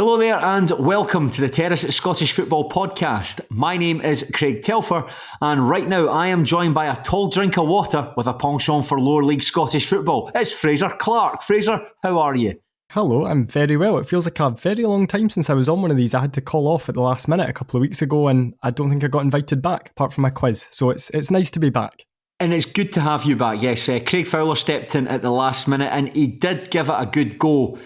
Hello there and welcome to the Terrace Scottish Football Podcast. My name is Craig Telfer and right now I am joined by a tall drink of water with a penchant for lower league Scottish football. It's Fraser Clarke. Fraser, how are you? Hello, I'm very well. It feels like a very long time since I was on one of these. I had to call off at the last minute a couple of weeks ago and I don't think I got invited back apart from my quiz. So it's nice to be back. And it's good to have you back. Yes, Craig Fowler stepped in at the last minute and he did give it a good go.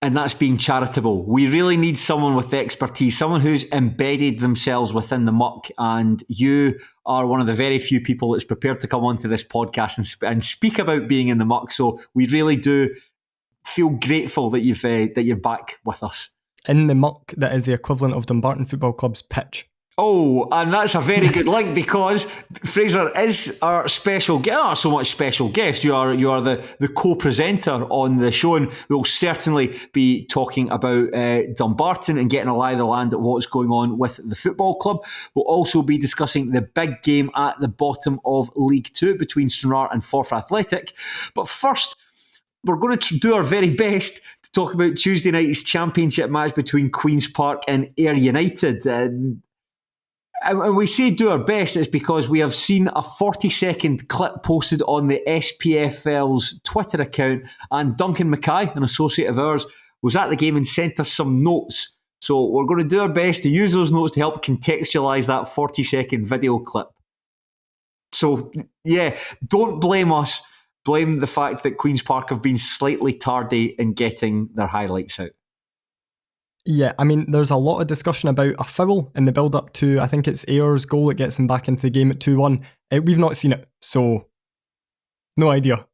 And that's being charitable. We really need someone with the expertise, someone who's embedded themselves within the muck. And you are one of the very few people that's prepared to come onto this podcast and speak about being in the muck. So we really do feel grateful that you're back with us. In the muck that is the equivalent of Dumbarton Football Club's pitch. Oh, and that's a very good link because Fraser is our special guest. Not so much special guest. You are the co-presenter on the show, and we'll certainly be talking about Dumbarton and getting a lie of the land at what's going on with the football club. We'll also be discussing the big game at the bottom of League Two between Stranraer and Forfar Athletic. But first, we're going to do our very best to talk about Tuesday night's championship match between Queen's Park and Ayr United. And we say do our best is because we have seen a 40-second clip posted on the SPFL's Twitter account, and Duncan Mackay, an associate of ours, was at the game and sent us some notes. So we're going to do our best to use those notes to help contextualise that 40-second video clip. So, yeah, don't blame us. Blame the fact that Queen's Park have been slightly tardy in getting their highlights out. Yeah, I mean, there's a lot of discussion about a foul in the build-up to, I think it's Ayr's goal that gets them back into the game at 2-1. We've not seen it, so no idea.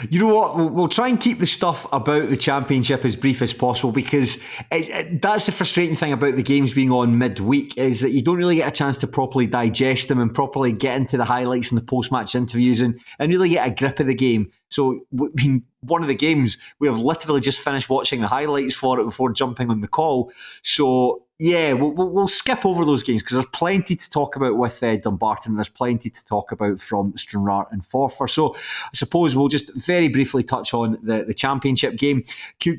You know what? We'll try and keep the stuff about the championship as brief as possible because that's the frustrating thing about the games being on midweek is that you don't really get a chance to properly digest them and properly get into the highlights and the post-match interviews and really get a grip of the game. So, I mean, one of the games, we have literally just finished watching the highlights for it before jumping on the call. So, yeah, we'll skip over those games because there's plenty to talk about with Dumbarton. There's plenty to talk about from Stranraer and Forfar. So I suppose we'll just very briefly touch on the championship game.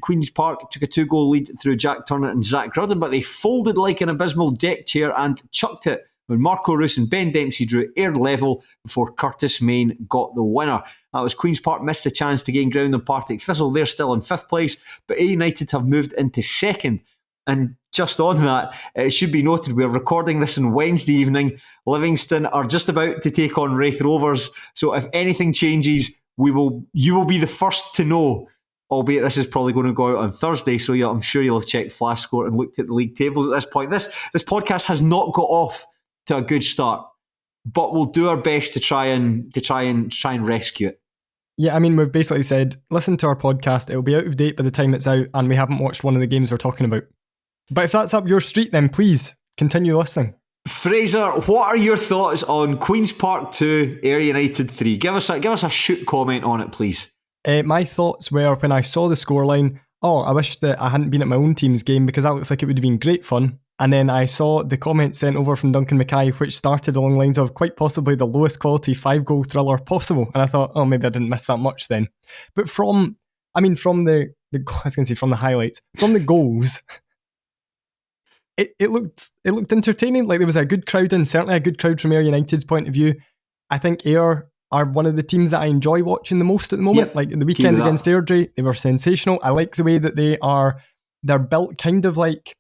Queen's Park took a 2-goal lead through Jack Turner and Zach Rudden, but they folded like an abysmal deck chair and chucked it when Marco Roos and Ben Dempsey drew Ayr level before Curtis Main got the winner. That was Queen's Park missed the chance to gain ground on Partick Thistle. They're still in 5th place, but Ayr United have moved into 2nd. And just on that, it should be noted we're recording this on Wednesday evening. Livingston are just about to take on Raith Rovers. So if anything changes, you will be the first to know. Albeit this is probably going to go out on Thursday, so yeah, I'm sure you'll have checked Flash Score and looked at the league tables at this point. This podcast has not got off to a good start, but we'll do our best to try and rescue it. Yeah, I mean, we've basically said, listen to our podcast. It'll be out of date by the time it's out, and we haven't watched one of the games we're talking about. But if that's up your street, then please continue listening. Fraser, what are your thoughts on Queen's Park 2, Ayr United 3? Give us a shoot comment on it, please. My thoughts were when I saw the scoreline, I wish that I hadn't been at my own team's game because that looks like it would have been great fun. And then I saw the comment sent over from Duncan Mackay, which started along the lines of quite possibly the lowest quality 5-goal thriller possible. And I thought, maybe I didn't miss that much then. But from the highlights, from the goals... It looked entertaining. Like there was a good crowd and certainly a good crowd from Ayr United's point of view. I think Ayr are one of the teams that I enjoy watching the most at the moment. Yep. Like the weekend against Airdrie, they were sensational. I like the way that they're built kind of like,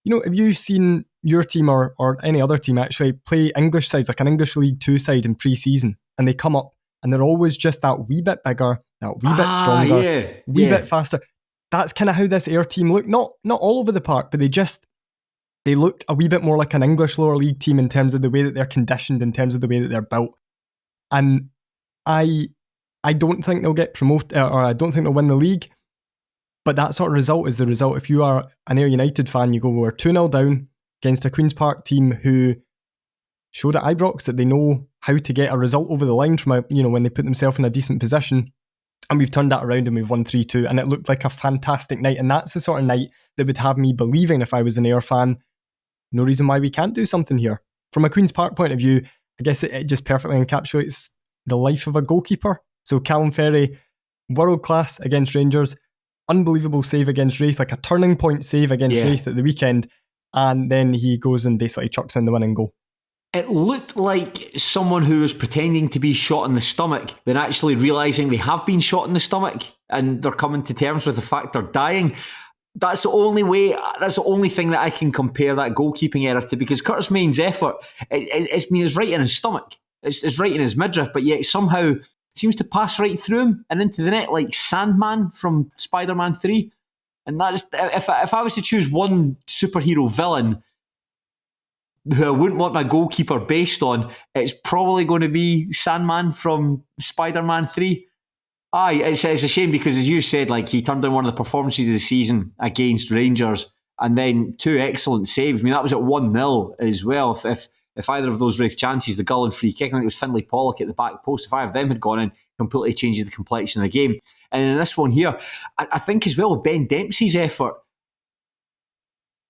have you seen your team or any other team actually play English sides, like an English League 2 side in pre-season, and they come up and they're always just that wee bit bigger, that wee bit stronger, bit faster. That's kind of how this Ayr team look. Not all over the park, but they look a wee bit more like an English lower league team in terms of the way that they're conditioned, in terms of the way that they're built. And I don't think they'll get promoted, or I don't think they'll win the league. But that sort of result is the result. If you are an Ayr United fan, you go, we're 2-0 down against a Queen's Park team who showed at Ibrox that they know how to get a result over the line from when they put themselves in a decent position. And we've turned that around and we've won 3-2. And it looked like a fantastic night. And that's the sort of night that would have me believing, if I was an Ayr fan, no reason why we can't do something here. From a Queen's Park point of view, I guess it just perfectly encapsulates the life of a goalkeeper. So Callum Ferry, world class against Rangers. unbelievable save against Wraith, like a turning point save against Wraith at the weekend, and then he goes and basically chucks in the winning goal. It looked like someone who was pretending to be shot in the stomach, then actually realising they have been shot in the stomach and they're coming to terms with the fact they're dying. That's the only thing that I can compare that goalkeeping error to, because Curtis Main's effort, it's right in his stomach. It's right in his midriff, but yet somehow seems to pass right through him and into the net like Sandman from Spider-Man 3. And that's, if I was to choose one superhero villain who I wouldn't want my goalkeeper based on, it's probably going to be Sandman from Spider-Man 3. Aye, it's a shame because, as you said, like, he turned in one of the performances of the season against Rangers and then 2 excellent saves. I mean, that was at 1-0 as well. If either of those Wraith chances, the goal and free kick, I think it was Finlay Pollock at the back post, if either of them had gone in, completely changes the complexion of the game. And in this one here, I think as well with Ben Dempsey's effort,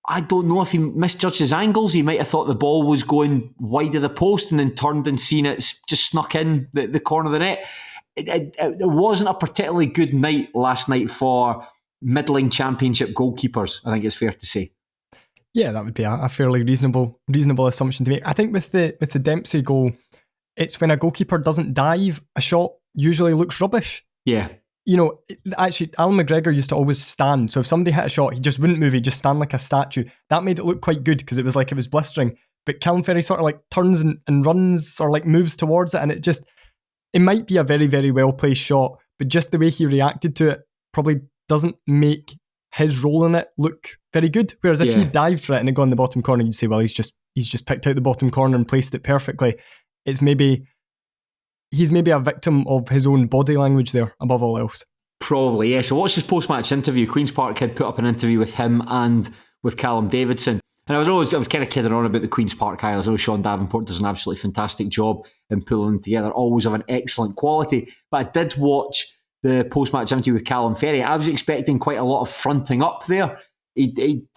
I don't know if he misjudged his angles. He might have thought the ball was going wide of the post and then turned and seen it just snuck in the corner of the net. It wasn't a particularly good night last night for middling championship goalkeepers, I think it's fair to say. Yeah, that would be a fairly reasonable assumption to make. I think with the Dempsey goal, it's when a goalkeeper doesn't dive, a shot usually looks rubbish. Yeah. You know, actually, Alan McGregor used to always stand. So if somebody hit a shot, he just wouldn't move. He'd just stand like a statue. That made it look quite good because it was like it was blistering. But Callum Ferry sort of like turns and runs or like moves towards it. And it might be a very, very well-placed shot, but just the way he reacted to it probably doesn't make his role in it look very good. Whereas if he dived for it and it got in the bottom corner, you'd say, well, he's just picked out the bottom corner and placed it perfectly. He's maybe a victim of his own body language there, above all else. Probably, yeah. So watch his post-match interview. Queen's Park had put up an interview with him and with Callum Davidson. And I was kind of kidding on about the Queen's Park highlights. I know Sean Davenport does an absolutely fantastic job in pulling them together, always of an excellent quality. But I did watch the post-match interview with Callum Ferry. I was expecting quite a lot of fronting up there. He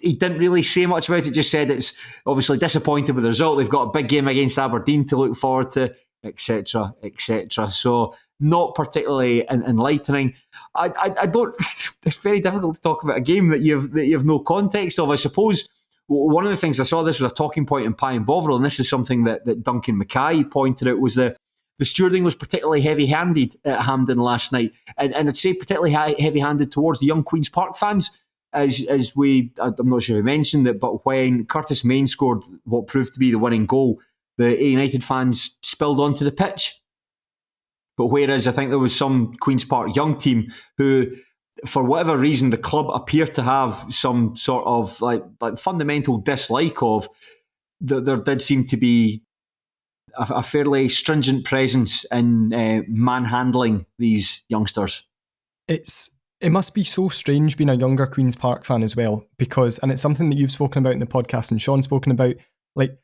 didn't really say much about it, just said it's obviously disappointed with the result. They've got a big game against Aberdeen to look forward to, etc., etc. So not particularly enlightening. I don't. It's very difficult to talk about a game that you have no context of. I suppose one of the things I saw, this was a talking point in Pie and Bovril, and this is something that Duncan Mackay pointed out, was the stewarding was particularly heavy-handed at Hampden last night, and I'd say particularly heavy-handed towards the young Queen's Park fans. I'm not sure if we mentioned it, but when Curtis Main scored what proved to be the winning goal, the United fans spilled onto the pitch. But whereas I think there was some Queen's Park young team who, for whatever reason, the club appeared to have some sort of like fundamental dislike of, there did seem to be a fairly stringent presence in manhandling these youngsters. It must be so strange being a younger Queen's Park fan as well, because, and it's something that you've spoken about in the podcast and Sean's spoken about, like,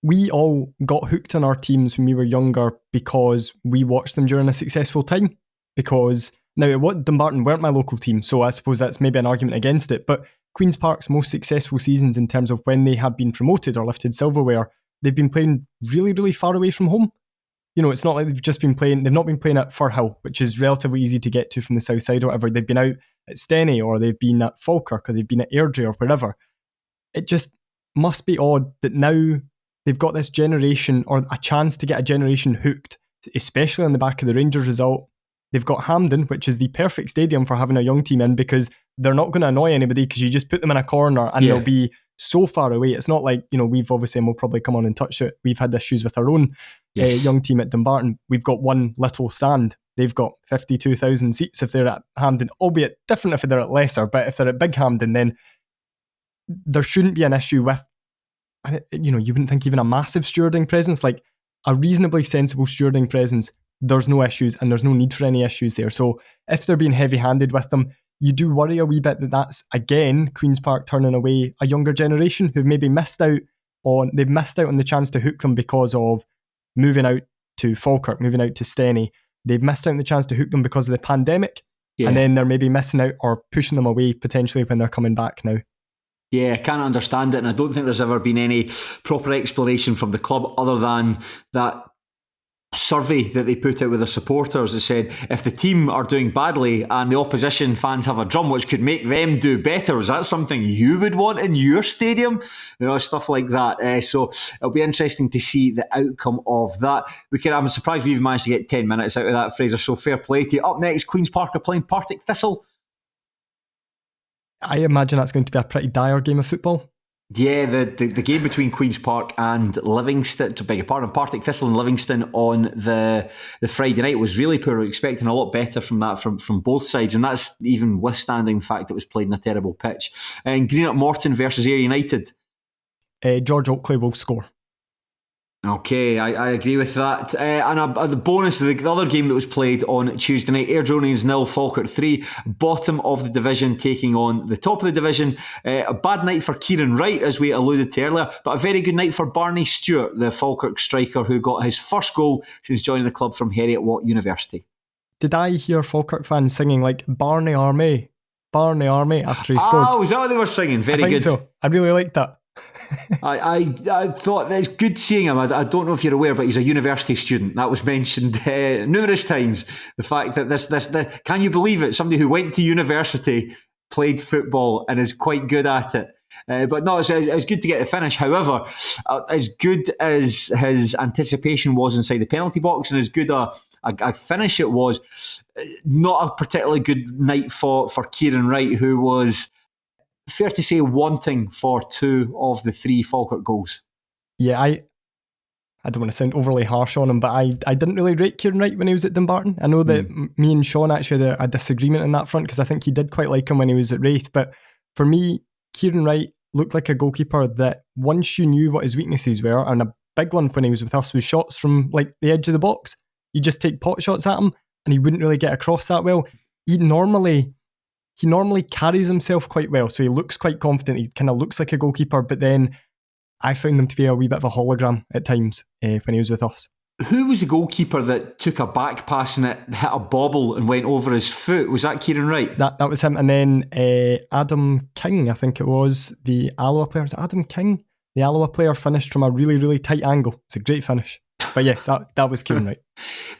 we all got hooked on our teams when we were younger because we watched them during a successful time. Because now, Dumbarton weren't my local team, so I suppose that's maybe an argument against it, but Queen's Park's most successful seasons in terms of when they have been promoted or lifted silverware, they've been playing really, really far away from home. You know, it's not like they've not been playing at Firhill, which is relatively easy to get to from the south side or whatever. They've been out at Steny, or they've been at Falkirk, or they've been at Airdrie or wherever. It just must be odd that now they've got this generation, or a chance to get a generation hooked, especially on the back of the Rangers result. They've got Hampden, which is the perfect stadium for having a young team in, because they're not going to annoy anybody, because you just put them in a corner and they'll be so far away. It's not like, you know, we've obviously, and we'll probably come on and touch it, we've had issues with our own young team at Dumbarton. We've got one little stand. They've got 52,000 seats if they're at Hampden, albeit different if they're at Lesser, but if they're at Big Hampden, then there shouldn't be an issue with, you know, you wouldn't think even a massive stewarding presence, like a reasonably sensible stewarding presence, there's no issues and there's no need for any issues there. So if they're being heavy-handed with them, you do worry a wee bit that that's, again, Queen's Park turning away a younger generation who've maybe missed out on the chance to hook them because of moving out to Falkirk, moving out to Steny. They've missed out on the chance to hook them because of the pandemic, and then they're maybe missing out or pushing them away potentially when they're coming back now. Yeah, I can't understand it, and I don't think there's ever been any proper explanation from the club other than that survey that they put out with their supporters. It said if the team are doing badly and the opposition fans have a drum which could make them do better, is that something you would want in your stadium? Stuff like that. So it'll be interesting to see the outcome of that. I'm surprised we even managed to get 10 minutes out of that, Fraser, so fair play to you. Up next, Queen's Park are playing Partick Thistle. I imagine that's going to be a pretty dire game of football. Yeah, the game between Queen's Park and Livingston, to beg your pardon, Partick Thistle and Livingston on the Friday night was really poor. We're expecting a lot better from that from both sides, and that's even withstanding the fact it was played in a terrible pitch. And Greenock Morton versus Ayr United. George Oakley will score. Okay, I agree with that. And the bonus, the other game that was played on Tuesday night, Airdrie 0, Falkirk 3, bottom of the division taking on the top of the division. A bad night for Kieran Wright, as we alluded to earlier, but a very good night for Barney Stewart, the Falkirk striker who got his first goal since joining the club from Heriot-Watt University. Did I hear Falkirk fans singing like Barney Army after he scored? Oh, was that what they were singing? Very good. So. I really liked that. I thought it's good seeing him. I don't know if you're aware, but he's a university student. That was mentioned numerous times. The fact that can you believe it? Somebody who went to university, played football, and is quite good at it. But no, it's good to get the finish. However, as good as his anticipation was inside the penalty box, and as good a finish it was, not a particularly good night for Kieran Wright, who was, fair to say, wanting for 2 of the 3 Falkirk goals. Yeah, I don't want to sound overly harsh on him, but I didn't really rate Kieran Wright when he was at Dumbarton. I know that me and Sean actually had a disagreement on that front, because I think he did quite like him when he was at Wraith. But for me, Kieran Wright looked like a goalkeeper that once you knew what his weaknesses were, and a big one when he was with us was shots from like the edge of the box. You just take pot shots at him and he wouldn't really get across that well. He normally carries himself quite well, so he looks quite confident. He kind of looks like a goalkeeper, but then I found him to be a wee bit of a hologram at times when he was with us. Who was the goalkeeper that took a back pass and it hit a bobble and went over his foot? Was that Kieran Wright? That was him. And then Adam King, I think it was, the Alloa player. Was it Adam King? The Alloa player finished from a really, really tight angle. It's a great finish. But yes, that was Kieran Wright.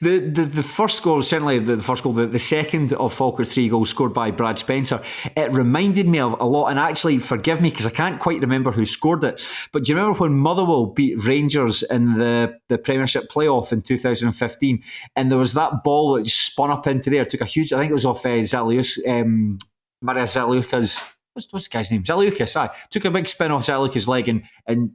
The first goal, certainly the first goal, the second of Falkirk's 3 goals scored by Brad Spencer, it reminded me of a lot, and actually, forgive me because I can't quite remember who scored it, but do you remember when Motherwell beat Rangers in the Premiership playoff in 2015, and there was that ball that just spun up into there, took a huge, I think it was off Zaliukas, Maria Zaliukas, what's the guy's name? Zaliukas, took a big spin off Zaliukas' leg and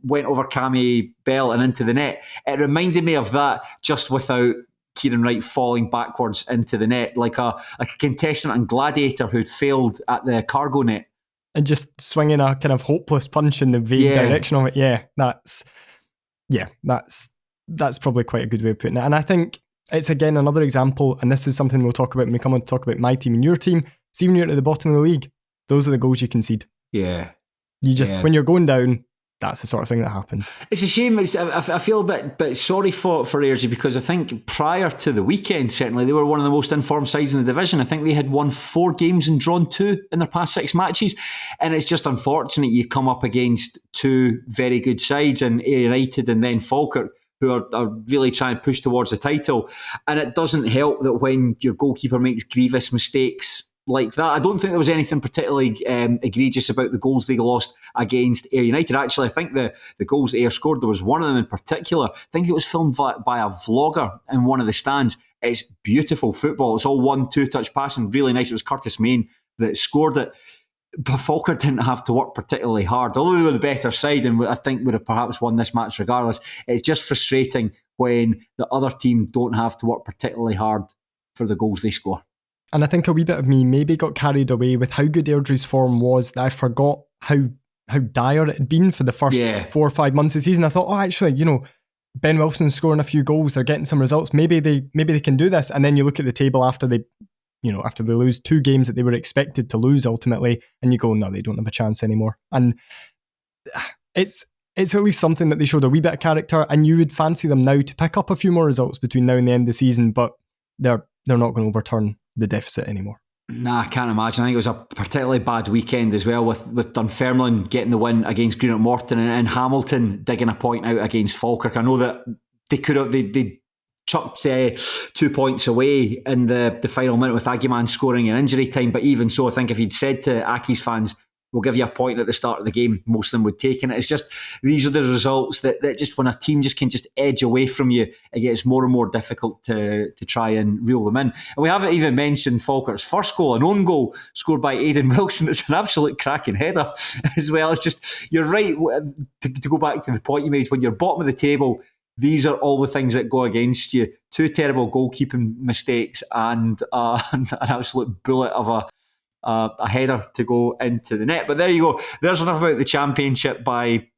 went over Cammy Bell and into the net. It reminded me of that, just without Kieran Wright falling backwards into the net, like a contestant and gladiator who'd failed at the cargo net. And just swinging a kind of hopeless punch in the vague direction of it. Yeah, that's probably quite a good way of putting it. And I think it's, again, another example, and this is something we'll talk about when we come on to talk about my team and your team. See, when you're at the bottom of the league, those are the goals you concede. Yeah. When you're going down, that's the sort of thing that happens. It's a shame. I feel a bit sorry for Airdrie, because I think prior to the weekend, certainly, they were one of the most informed sides in the division. I think they had won 4 games and drawn 2 in their past 6 matches. And it's just unfortunate you come up against 2 very good sides, and Ayr United and then Falkirk, who are really trying to push towards the title. And it doesn't help that when your goalkeeper makes grievous mistakes like that. I don't think there was anything particularly egregious about the goals they lost against Ayr United. Actually, I think the goals Ayr scored, there was one of them in particular, I think it was filmed by a vlogger in one of the stands. It's beautiful football. It's all 1-2 touch passing, really nice. It was Curtis Main that scored it. But Falkirk didn't have to work particularly hard, although they were the better side and I think would have perhaps won this match regardless. It's just frustrating when the other team don't have to work particularly hard for the goals they score. And I think a wee bit of me maybe got carried away with how good Airdrie's form was, that I forgot how dire it had been for the first 4 or 5 months of the season. I thought, actually, Ben Wilson's scoring a few goals, they're getting some results. Maybe they can do this. And then you look at the table after they lose 2 games that they were expected to lose ultimately, and you go, no, they don't have a chance anymore. And it's at least something that they showed a wee bit of character, and you would fancy them now to pick up a few more results between now and the end of the season, but they're not going to overturn the deficit anymore. Nah, I can't imagine. I think it was a particularly bad weekend as well, with Dunfermline getting the win against Greenock Morton and Hamilton digging a point out against Falkirk. I know that they chucked 2 points away in the final minute with Aguiman scoring in injury time. But even so, I think if you'd said to Aki's fans, we'll give you a point at the start of the game, most of them would take it. It's just, these are the results that just when a team just can just edge away from you, it gets more and more difficult to try and reel them in. And we haven't even mentioned Falkirk's first goal, an own goal scored by Aidan Wilson. It's an absolute cracking header as well. It's just, you're right, to go back to the point you made, when you're bottom of the table, these are all the things that go against you. 2 terrible goalkeeping mistakes and an absolute bullet of a header to go into the net. But there you go. There's enough about the Championship. We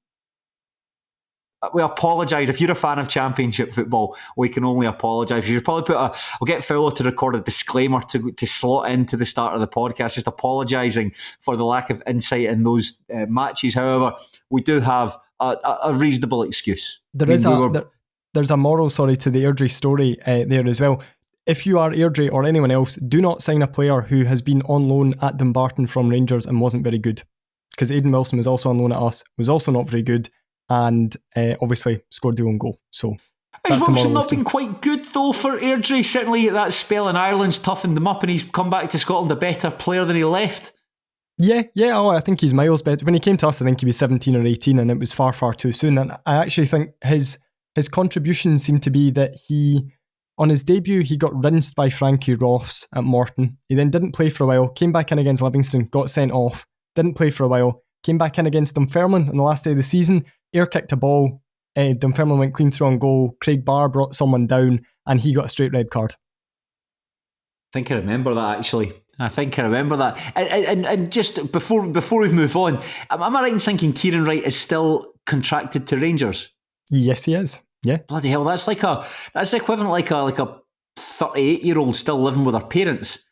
apologise. If you're a fan of Championship football, we can only apologise. You should probably I'll get Fowler to record a disclaimer to slot into the start of the podcast, just apologising for the lack of insight in those matches. However, we do have a reasonable excuse. There's a moral, to the Airdrie story there as well. If you are Airdrie or anyone else, do not sign a player who has been on loan at Dumbarton from Rangers and wasn't very good. Because Aidan Wilson was also on loan at us, was also not very good, and obviously scored the own goal. So has Wilson not been quite good though for Airdrie? Certainly that spell in Ireland's toughened him up and he's come back to Scotland a better player than he left. Yeah, I think he's miles better. When he came to us, I think he was 17 or 18 and it was far, far too soon. And I actually think his contribution seemed to be that on his debut, he got rinsed by Frankie Ross at Morton. He then didn't play for a while, came back in against Livingston, got sent off, didn't play for a while, came back in against Dunfermline on the last day of the season, air kicked a ball, Dunfermline went clean through on goal, Craig Barr brought someone down, and he got a straight red card. I think I remember that actually. And just before we move on, am I right in thinking Kieran Wright is still contracted to Rangers? Yes, he is. Yeah. Bloody hell, that's equivalent like a 38-year-old still living with her parents.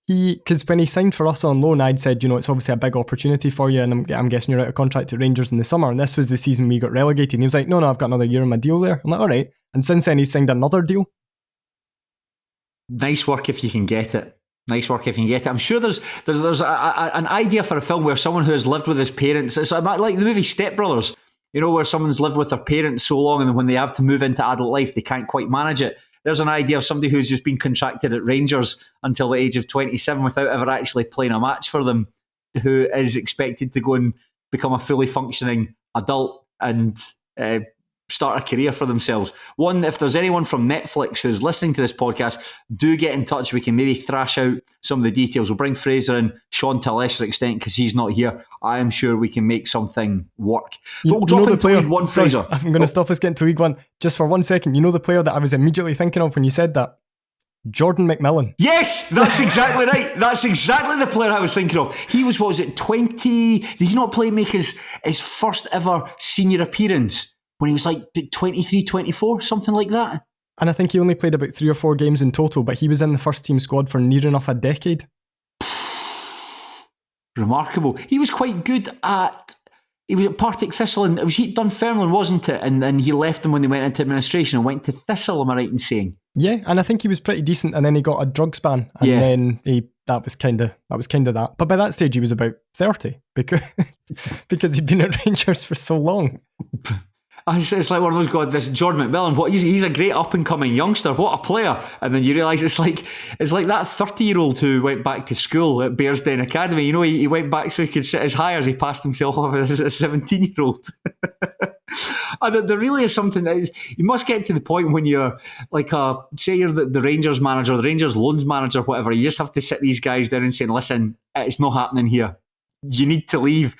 Because when he signed for us on loan, I'd said, it's obviously a big opportunity for you, and I'm guessing you're out of contract at Rangers in the summer, and this was the season we got relegated. And he was like, no, I've got another year on my deal there. I'm like, all right. And since then, he's signed another deal. Nice work if you can get it. I'm sure there's an idea for a film where someone who has lived with his parents, it's like the movie Step Brothers, where someone's lived with their parents so long and then when they have to move into adult life, they can't quite manage it. There's an idea of somebody who's just been contracted at Rangers until the age of 27 without ever actually playing a match for them, who is expected to go and become a fully functioning adult and start a career for themselves. One, if there's anyone from Netflix who's listening to this podcast, do get in touch. We can maybe thrash out some of the details. We'll bring Fraser in, Sean to a lesser extent because he's not here. I am sure we can make something work. But we'll drop into League One, Fraser. I'm going to stop us getting to League One just for 1 second. You know the player that I was immediately thinking of when you said that? Jordan McMillan. Yes, that's exactly right. That's exactly the player I was thinking of. He was, 20? Did he not make his first ever senior appearance when he was like 23, 24, something like that? And I think he only played about 3 or 4 games in total, but he was in the first team squad for near enough a decade. Remarkable. He was quite good he was at Partick Thistle, and it was Dunfermline, wasn't it? And then he left them when they went into administration and went to Thistle, am I right in saying? Yeah, and I think he was pretty decent, and then he got a drugs ban, and then that was kind of that. But by that stage, he was about 30 because he'd been at Rangers for so long. It's like one of those this Jordan McMillan. He's a great up and coming youngster. What a player! And then you realise it's like that 30-year-old who went back to school at Bearsden Academy. He went back so he could sit as high as he passed himself off as a 17-year-old. And there really is something that you must get to the point when you're like say you're the Rangers manager, the Rangers loans manager, whatever. You just have to sit these guys down and say, "Listen, it's not happening here. You need to leave."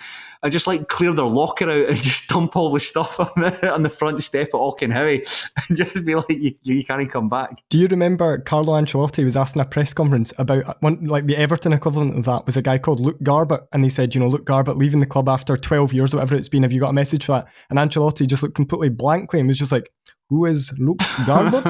I just clear their locker out and just dump all the stuff on the front step at Auchenhowie and just be like, you can't come back. Do you remember Carlo Ancelotti was asked in a press conference about the Everton equivalent of that was a guy called Luke Garbutt, and they said, Luke Garbutt leaving the club after 12 years or whatever it's been, have you got a message for that? And Ancelotti just looked completely blankly and was just like, who is Luke Garbutt?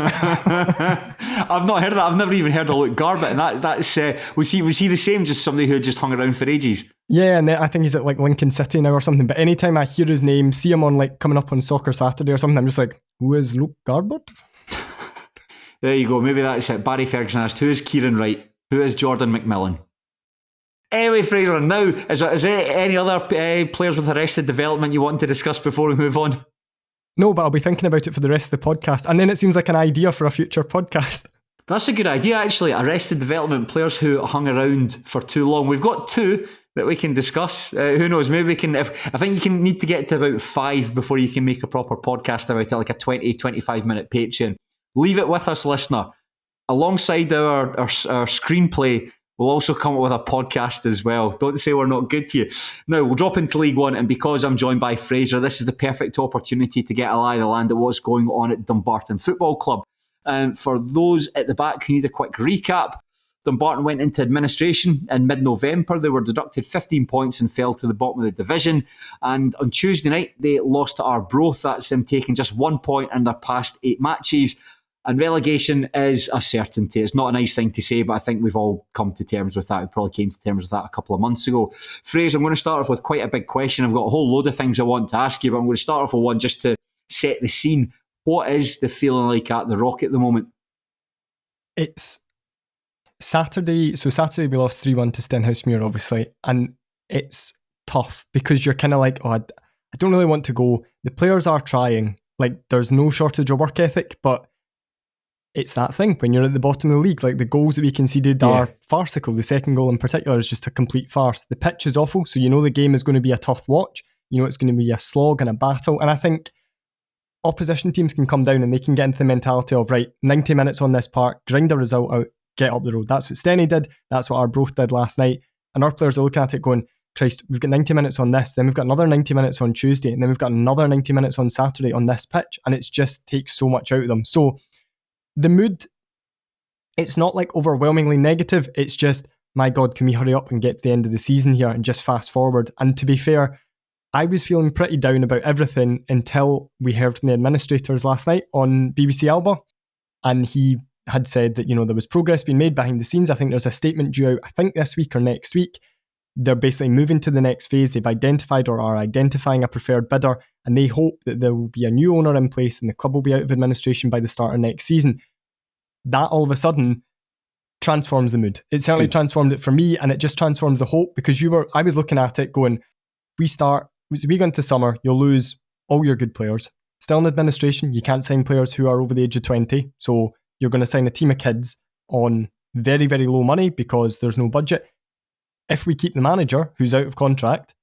I've not heard of that. I've never even heard of Luke Garbutt, and that's was he the same, just somebody who had just hung around for ages? Yeah, and I think he's at Lincoln City now or something. But anytime I hear his name, see him on coming up on Soccer Saturday or something, I'm just like, who is Luke Garbutt? There you go. Maybe that's it. Barry Ferguson asked, who is Kieran Wright? Who is Jordan McMillan? Anyway, Fraser, now, is there any other players with arrested development you want to discuss before we move on? No, but I'll be thinking about it for the rest of the podcast. And then it seems like an idea for a future podcast. That's a good idea, actually. Arrested development players who hung around for too long. We've got 2 that we can discuss. Who knows? Maybe we can. I think you can need to get to about 5 before you can make a proper podcast about it, like a 20-25 minute Patreon. Leave it with us, listener. Alongside our screenplay, we'll also come up with a podcast as well. Don't say we're not good to you. Now, we'll drop into League One, and because I'm joined by Fraser, this is the perfect opportunity to get a lie of the land of what's going on at Dumbarton Football Club. For those at the back who need a quick recap, Dumbarton went into administration in mid-November. They were deducted 15 points and fell to the bottom of the division. And on Tuesday night, they lost to Arbroath. That's them taking just 1 point in their past 8 matches. And relegation is a certainty. It's not a nice thing to say, but I think we've all come to terms with that. We probably came to terms with that a couple of months ago. Fraser, I'm going to start off with quite a big question. I've got a whole load of things I want to ask you, but I'm going to start off with one just to set the scene. What is the feeling like at the Rock at the moment? It's Saturday. So Saturday we lost 3-1 to Stenhousemuir, obviously. And it's tough because you're kind of like, I don't really want to go. The players are trying. Like, there's no shortage of work ethic, but it's that thing when you're at the bottom of the league. Like, the goals that we conceded are farcical. The second goal in particular is just a complete farce. The pitch is awful, so you know the game is going to be a tough watch. You know it's going to be a slog and a battle. And I think opposition teams can come down and they can get into the mentality of, right, 90 minutes on this park, grind a result out, get up the road. That's what Steny did. That's what Arbroath did last night. And our players are looking at it going, Christ, we've got 90 minutes on this, then we've got another 90 minutes on Tuesday, and then we've got another 90 minutes on Saturday on this pitch. And it just takes so much out of them. So the mood, it's not like overwhelmingly negative. It's just, my God, can we hurry up and get to the end of the season here and just fast forward? And to be fair, I was feeling pretty down about everything until we heard from the administrators last night on BBC Alba. And he had said that, there was progress being made behind the scenes. I think there's a statement due out, I think this week or next week. They're basically moving to the next phase. They've identified or are identifying a preferred bidder, and they hope that there will be a new owner in place and the club will be out of administration by the start of next season. That all of a sudden transforms the mood. It certainly transformed it for me, and it just transforms the hope, because I was looking at it going, we go into summer, you'll lose all your good players. Still in administration, you can't sign players who are over the age of 20. So you're going to sign a team of kids on very, very low money because there's no budget. If we keep the manager who's out of contract,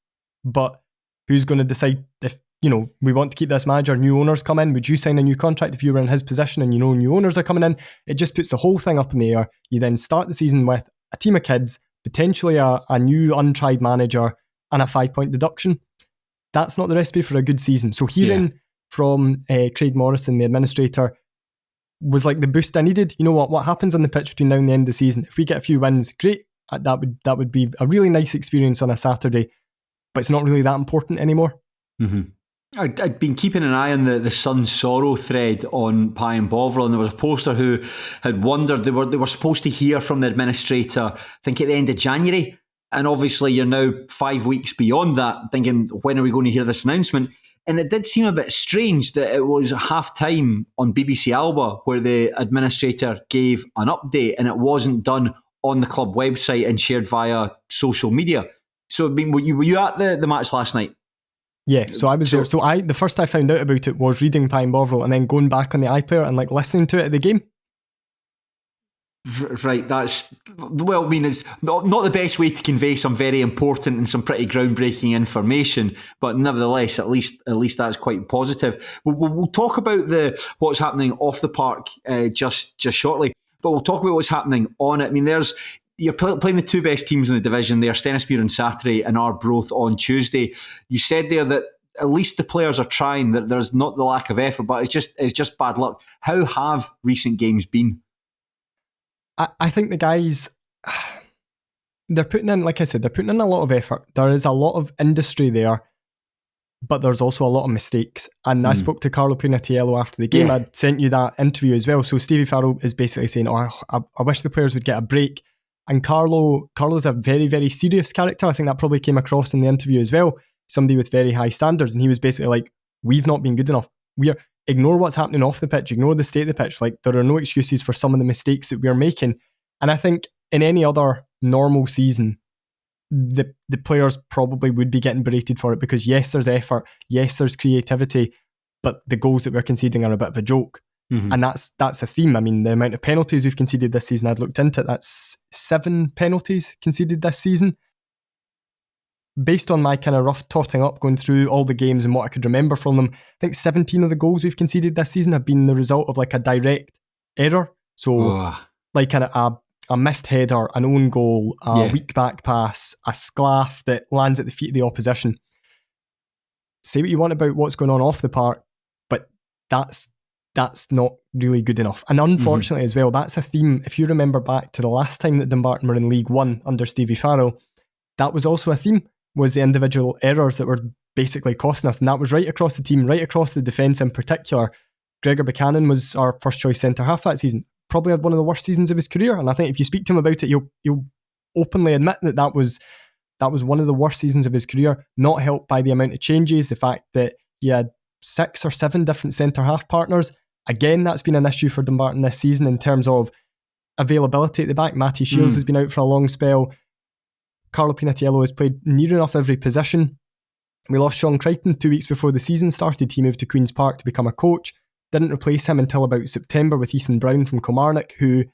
but who's going to decide if, we want to keep this manager, new owners come in, would you sign a new contract if you were in his position and new owners are coming in? It just puts the whole thing up in the air. You then start the season with a team of kids, potentially a new untried manager, and a 5-point deduction. That's not the recipe for a good season. So hearing from Craig Morrison, the administrator, was like the boost I needed. You know what happens on the pitch between now and the end of the season? If we get a few wins, great. That would be a really nice experience on a Saturday, but it's not really that important anymore. Mm-hmm. I'd been keeping an eye on the Sun's Sorrow thread on Pie and Bovril, and there was a poster who had wondered, they were supposed to hear from the administrator, I think at the end of January, and obviously you're now 5 weeks beyond that, thinking, when are we going to hear this announcement? And it did seem a bit strange that it was half-time on BBC Alba where the administrator gave an update, and it wasn't done on the club website and shared via social media. So, I mean, were you at the match last night? Yeah, so I was there. So the first I found out about it was reading Pie and Bovril and then going back on the iPlayer and listening to it at the game. Right, it's not the best way to convey some very important and some pretty groundbreaking information, but nevertheless, at least that's quite positive. We'll talk about what's happening off the park just shortly, but we'll talk about what's happening on it. I mean, you're playing the 2 best teams in the division there, Stenhousemuir on Saturday and Arbroath on Tuesday. You said there that at least the players are trying, that there's not the lack of effort, but it's just bad luck. How have recent games been? I think the guys, they're putting in, like I said, they're putting in a lot of effort. There is a lot of industry there, but there's also a lot of mistakes. And I spoke to Carlo Pinatiello after the game. Yeah. I sent you that interview as well. So Stevie Farrell is basically saying, I wish the players would get a break. And Carlo's a very, very serious character. I think that probably came across in the interview as well. Somebody with very high standards. And he was basically like, we've not been good enough. Ignore what's happening off the pitch, ignore the state of the pitch. There are no excuses for some of the mistakes that we're making. And I think in any other normal season, the players probably would be getting berated for it, because yes, there's effort, yes, there's creativity, but the goals that we're conceding are a bit of a joke. And that's a theme. I mean, the amount of penalties we've conceded this season, I'd looked into it, that's 7 penalties conceded this season. Based on my kind of rough totting up, going through all the games and what I could remember from them, I think 17 of the goals we've conceded this season have been the result of like a direct error. So like kind of a missed header, an own goal, a weak back pass, a sclaff that lands at the feet of the opposition. Say what you want about what's going on off the park, but that's not really good enough. And unfortunately as well, that's a theme. If you remember back to the last time that Dumbarton were in League One under Stevie Farrell, that was also a theme, was the individual errors that were basically costing us. And that was right across the team, right across the defence in particular. Gregor Buchanan was our first choice centre-half that season. Probably had one of the worst seasons of his career. And I think if you speak to him about it, you'll openly admit that was one of the worst seasons of his career, not helped by the amount of changes, the fact that he had 6 or 7 different centre-half partners. Again, that's been an issue for Dumbarton this season in terms of availability at the back. Matty Shields has been out for a long spell. Carlo Pinatiello has played near enough every position. We lost Sean Crichton 2 weeks before the season started. He moved to Queen's Park to become a coach. Didn't replace him until about September with Ethan Brown from Kilmarnock, who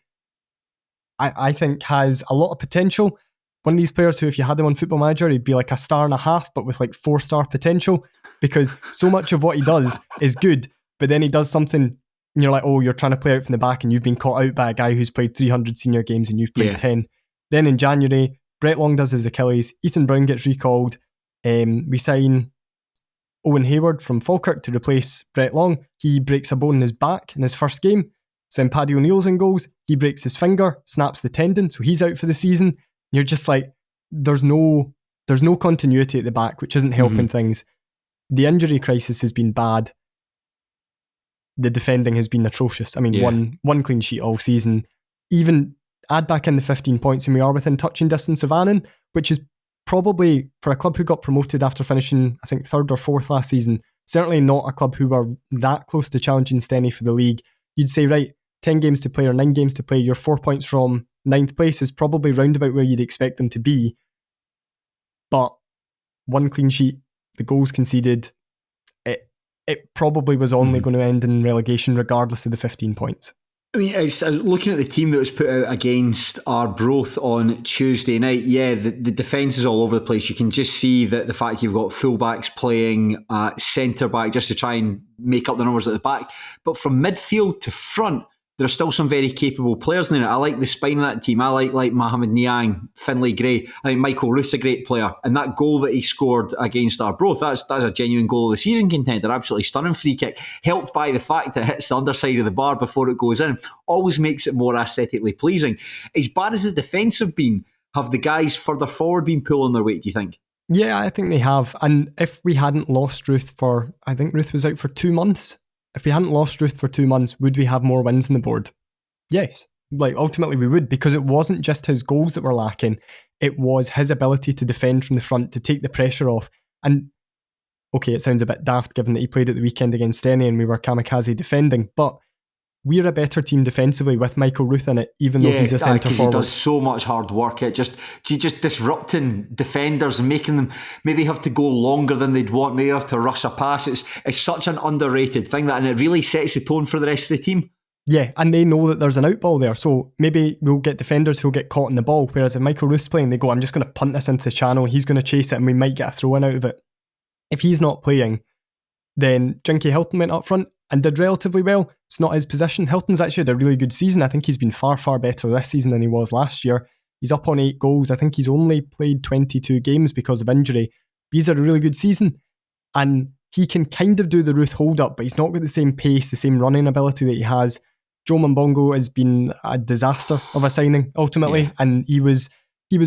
I think has a lot of potential. One of these players who, if you had him on Football Manager, he'd be like a 1.5 stars, but with like 4-star potential, because so much of what he does is good, but then he does something and you're like, oh, you're trying to play out from the back and you've been caught out by a guy who's played 300 senior games and you've played 10. Then in January, Brett Long does his Achilles, Ethan Brown gets recalled, we sign Owen Hayward from Falkirk to replace Brett Long. He breaks a bone in his back in his first game. Then Paddy O'Neill's in goals, he breaks his finger, snaps the tendon, so he's out for the season. You're just like, there's no continuity at the back, which isn't helping things. The injury crisis has been bad. The defending has been atrocious. I mean, one clean sheet all season. Even add back in the 15 points and we are within touching distance of Annan, which is probably, for a club who got promoted after finishing, I think, 3rd or 4th last season, certainly not a club who were that close to challenging Steny for the league. You'd say, right, 10 games to play or 9 games to play, you're 4 points from 9th place is probably roundabout where you'd expect them to be. But one clean sheet, the goals conceded, it probably was only going to end in relegation regardless of the 15 points. I mean, it's looking at the team that was put out against Arbroath on Tuesday night. Yeah, the defence is all over the place. You can just see that the fact you've got fullbacks playing centre back just to try and make up the numbers at the back. But from midfield to front, there are still some very capable players in it. I like the spine of that team. I like Mohamed Niang, Finlay Gray. I think Michael Ruth's a great player. And that goal that he scored against Arbroath, that's a genuine goal of the season contender. Absolutely stunning free kick, helped by the fact that it hits the underside of the bar before it goes in. Always makes it more aesthetically pleasing. As bad as the defence have been, have the guys further forward been pulling their weight, do you think? Yeah, I think they have. And if we hadn't lost Ruth I think Ruth was out for 2 months. If we hadn't lost Ruth for 2 months, would we have more wins on the board? Yes. Ultimately we would, because it wasn't just his goals that were lacking. It was his ability to defend from the front, to take the pressure off. And, okay, it sounds a bit daft given that he played at the weekend against Steny and we were kamikaze defending, but we're a better team defensively with Michael Ruth in it, even though he's a centre forward. He does so much hard work. It just disrupting defenders and making them maybe have to go longer than they'd want, maybe have to rush a pass. It's such an underrated thing, and it really sets the tone for the rest of the team. Yeah, and they know that there's an out ball there, so maybe we'll get defenders who'll get caught in the ball, whereas if Michael Ruth's playing, they go, I'm just going to punt this into the channel, he's going to chase it and we might get a throw in out of it. If he's not playing, then Jinky Hilton went up front and did relatively well. It's not his position. Hilton's actually had a really good season. I think he's been far, far better this season than he was last year. He's up on 8 goals. I think he's only played 22 games because of injury. He's had a really good season. And he can kind of do the Ruth hold-up, but he's not got the same pace, the same running ability that he has. Joe Mbongo has been a disaster of a signing, ultimately. And he was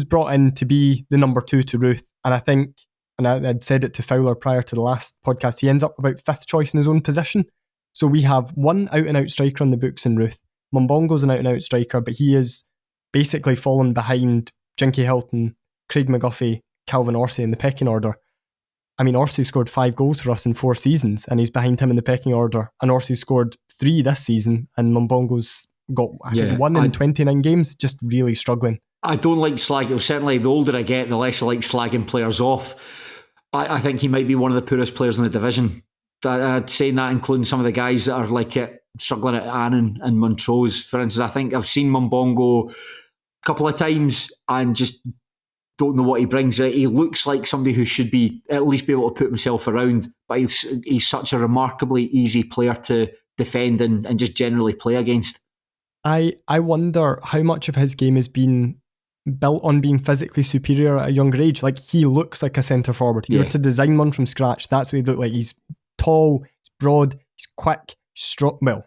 brought in to be the number 2 to Ruth. And I think, and I'd said it to Fowler prior to the last podcast, he ends up about 5th choice in his own position. So we have one out-and-out striker on the books in Ruth. Mbongo's an out-and-out striker, but he is basically fallen behind Jinky Hilton, Craig McGuffey, Calvin Orsay in the pecking order. I mean, Orsay scored 5 goals for us in 4 seasons, and he's behind him in the pecking order. And Orsay scored 3 this season, and Mbongo's got, I think, 1 in 29 games, just really struggling. I don't like slagging. Certainly, the older I get, the less I like slagging players off. I think he might be one of the poorest players in the division. I'd say that including some of the guys that are like struggling at Annan and Montrose. For instance, I think I've seen Mumbongo a couple of times and just don't know what he brings. He looks like somebody who should be at least be able to put himself around, but he's such a remarkably easy player to defend and just generally play against. I wonder how much of his game has been built on being physically superior at a younger age. Like, he looks like a centre forward. If you were to design one from scratch, that's what he looked like. He's tall, he's broad, he's quick, strong. Well,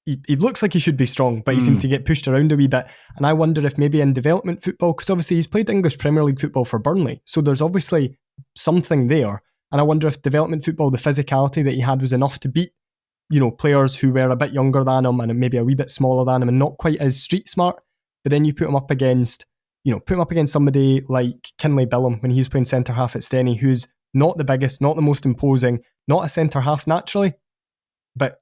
he looks like he should be strong, but he seems to get pushed around a wee bit. And I wonder if maybe in development football, because obviously he's played English Premier League football for Burnley, so there's obviously something there. And I wonder if development football, the physicality that he had was enough to beat, players who were a bit younger than him and maybe a wee bit smaller than him and not quite as street smart. But then you put him up against somebody like Kinley Billum when he was playing centre half at Steny, who's not the biggest, not the most imposing, not a centre half naturally, but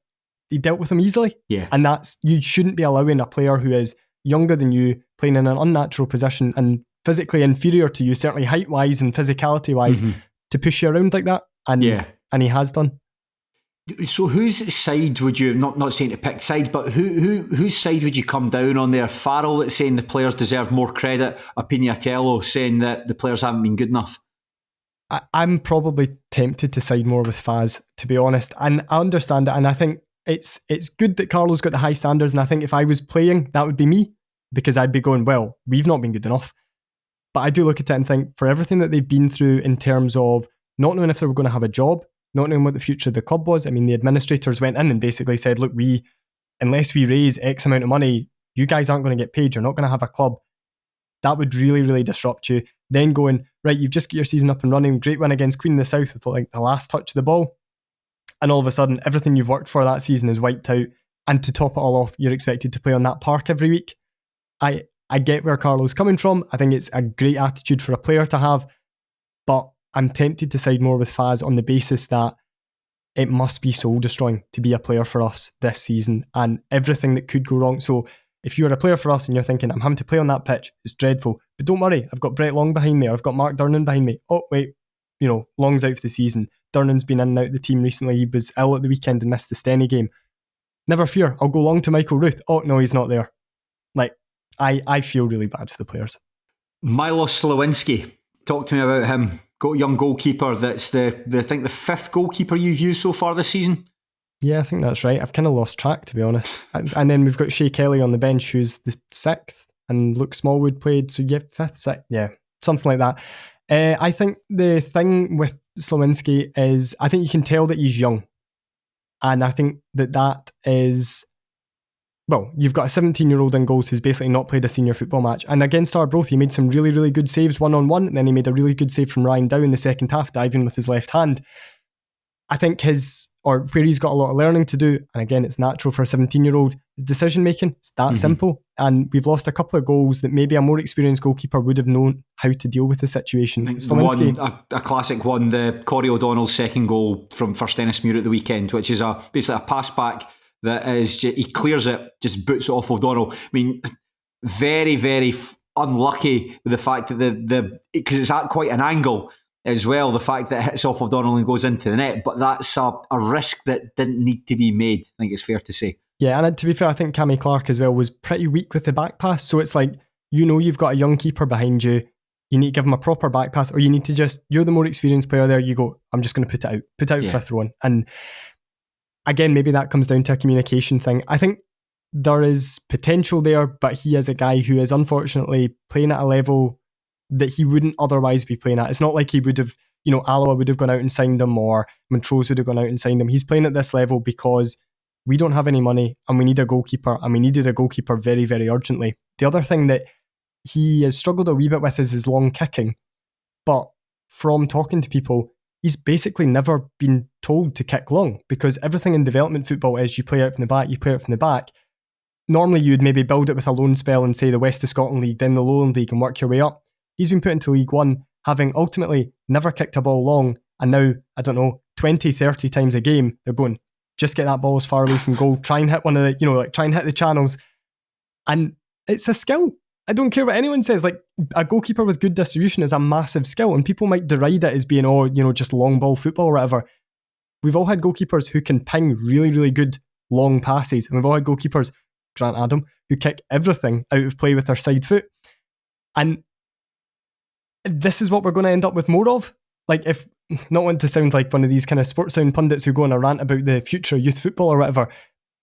he dealt with him easily. Yeah. And you shouldn't be allowing a player who is younger than you, playing in an unnatural position and physically inferior to you, certainly height-wise and physicality-wise, to push you around like that. And he has done. So whose side would you, not saying to pick sides, but whose side would you come down on there? Farrell that's saying the players deserve more credit, or Pignatello saying that the players haven't been good enough? I'm probably tempted to side more with Faz, to be honest. And I understand it, and I think it's good that Carlo's got the high standards, and I think if I was playing, that would be me, because I'd be going, well, we've not been good enough. But I do look at it and think, for everything that they've been through in terms of not knowing if they were going to have a job, not knowing what the future of the club was. I mean, the administrators went in and basically said, look, unless we raise X amount of money, you guys aren't going to get paid, you're not going to have a club. That would really, really disrupt you. Then going, right, you've just got your season up and running, great win against Queen of the South with like the last touch of the ball. And all of a sudden, everything you've worked for that season is wiped out. And to top it all off, you're expected to play on that park every week. I get where Carlo's coming from. I think it's a great attitude for a player to have. But I'm tempted to side more with Faz on the basis that it must be soul destroying to be a player for us this season and everything that could go wrong. So if you're a player for us and you're thinking, I'm having to play on that pitch, it's dreadful. But don't worry, I've got Brett Long behind me, or I've got Mark Durnan behind me. Oh, wait, Long's out for the season. Durnan's been in and out of the team recently. He was ill at the weekend and missed the Steny game. Never fear, I'll go long to Michael Ruth. Oh, no, he's not there. Like, I feel really bad for the players. Milos Slawinski, talk to me about him. Young goalkeeper that's I think the fifth goalkeeper you've used so far this season. Yeah, I think that's right. I've kind of lost track, to be honest. And then we've got Shea Kelly on the bench, who's the sixth, and Luke Smallwood played, so yeah, fifth, sixth, yeah, something like that. I think the thing with Slawinski is, I think you can tell that he's young. And I think that is, well, you've got a 17-year-old in goals who's basically not played a senior football match. And against Arbroath, he made some really, really good saves one-on-one, and then he made a really good save from Ryan Dow in the second half, diving with his left hand. I think where he's got a lot of learning to do, and again, it's natural for a 17-year-old, is decision-making. It's that simple. And we've lost a couple of goals that maybe a more experienced goalkeeper would have known how to deal with the situation. A classic one, the Corey O'Donnell's second goal for Stennismuir at the weekend, which is basically a pass back that is, he clears it, just boots it off O'Donnell. I mean, very, very unlucky with the fact that because it's at quite an angle as well, the fact that it hits off O'Donnell and goes into the net, but that's a risk that didn't need to be made, I think it's fair to say. Yeah, and to be fair, I think Cammy Clarke as well was pretty weak with the back pass, so it's like, you've got a young keeper behind you, you need to give him a proper back pass, or you need to you're the more experienced player there, you go, I'm just going to put it out for a throw in. And again, maybe that comes down to a communication thing. I think there is potential there, but he is a guy who is unfortunately playing at a level that he wouldn't otherwise be playing at. It's not like he would have, Alloa would have gone out and signed him, or Montrose would have gone out and signed him. He's playing at this level because we don't have any money and we need a goalkeeper, and we needed a goalkeeper very, very urgently. The other thing that he has struggled a wee bit with is his long kicking. But from talking to people, he's basically never been told to kick long, because everything in development football is you play out from the back. Normally you'd maybe build it with a loan spell and say the West of Scotland League, then the Lowland League, and work your way up. He's been put into League One, having ultimately never kicked a ball long, and now, 20, 30 times a game, they're going, just get that ball as far away from goal, try and hit one of the, try and hit the channels. And it's a skill. I don't care what anyone says, a goalkeeper with good distribution is a massive skill, and people might deride it as being, just long ball football or whatever. we've all had goalkeepers who can ping really, really good long passes. And we've all had goalkeepers, Grant Adam, who kick everything out of play with their side foot. And this is what we're going to end up with more of. Like, if not want to sound like one of these kind of sports sound pundits who go on a rant about the future of youth football or whatever,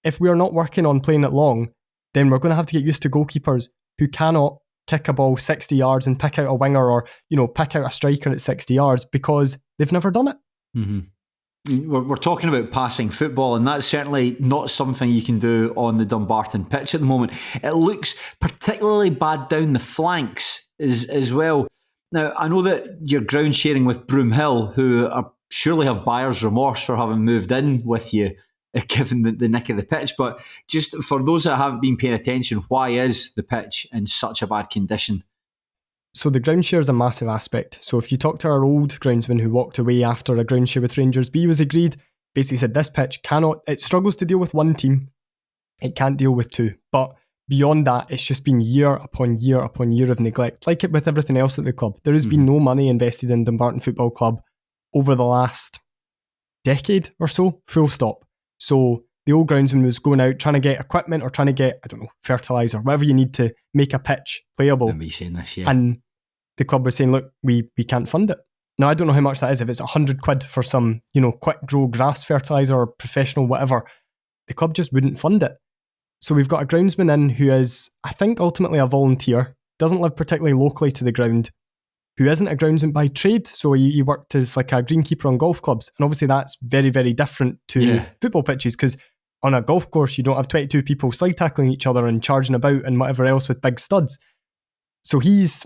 if we're not working on playing it long, then we're going to have to get used to goalkeepers who cannot kick a ball 60 yards and pick out a winger or, pick out a striker at 60 yards because they've never done it. Mm-hmm. We're talking about passing football, and that's certainly not something you can do on the Dumbarton pitch at the moment. It looks particularly bad down the flanks as well. Now, I know that you're ground sharing with Broomhill, who surely have buyer's remorse for having moved in with you, given the nick of the pitch. But just for those that haven't been paying attention, why is the pitch in such a bad condition? So the ground share is a massive aspect. So if you talk to our old groundsman who walked away after a ground share with Rangers B was agreed, basically said this pitch it struggles to deal with one team. It can't deal with two. But beyond that, it's just been year upon year upon year of neglect. Like it with everything else at the club. There has been no money invested in Dumbarton Football Club over the last decade or so, full stop. So the old groundsman was going out trying to get equipment or trying to get, fertiliser, whatever you need to make a pitch playable. Me saying this, yeah. And the club was saying, look, we can't fund it. Now, I don't know how much that is. If it's £100 for some, quick grow grass fertiliser or professional whatever, the club just wouldn't fund it. So we've got a groundsman in who is, I think, ultimately a volunteer, doesn't live particularly locally to the ground, who isn't a groundsman by trade. So he worked as like a greenkeeper on golf clubs. And obviously that's very, very different to football pitches, because on a golf course, you don't have 22 people slide tackling each other and charging about and whatever else with big studs. So he's,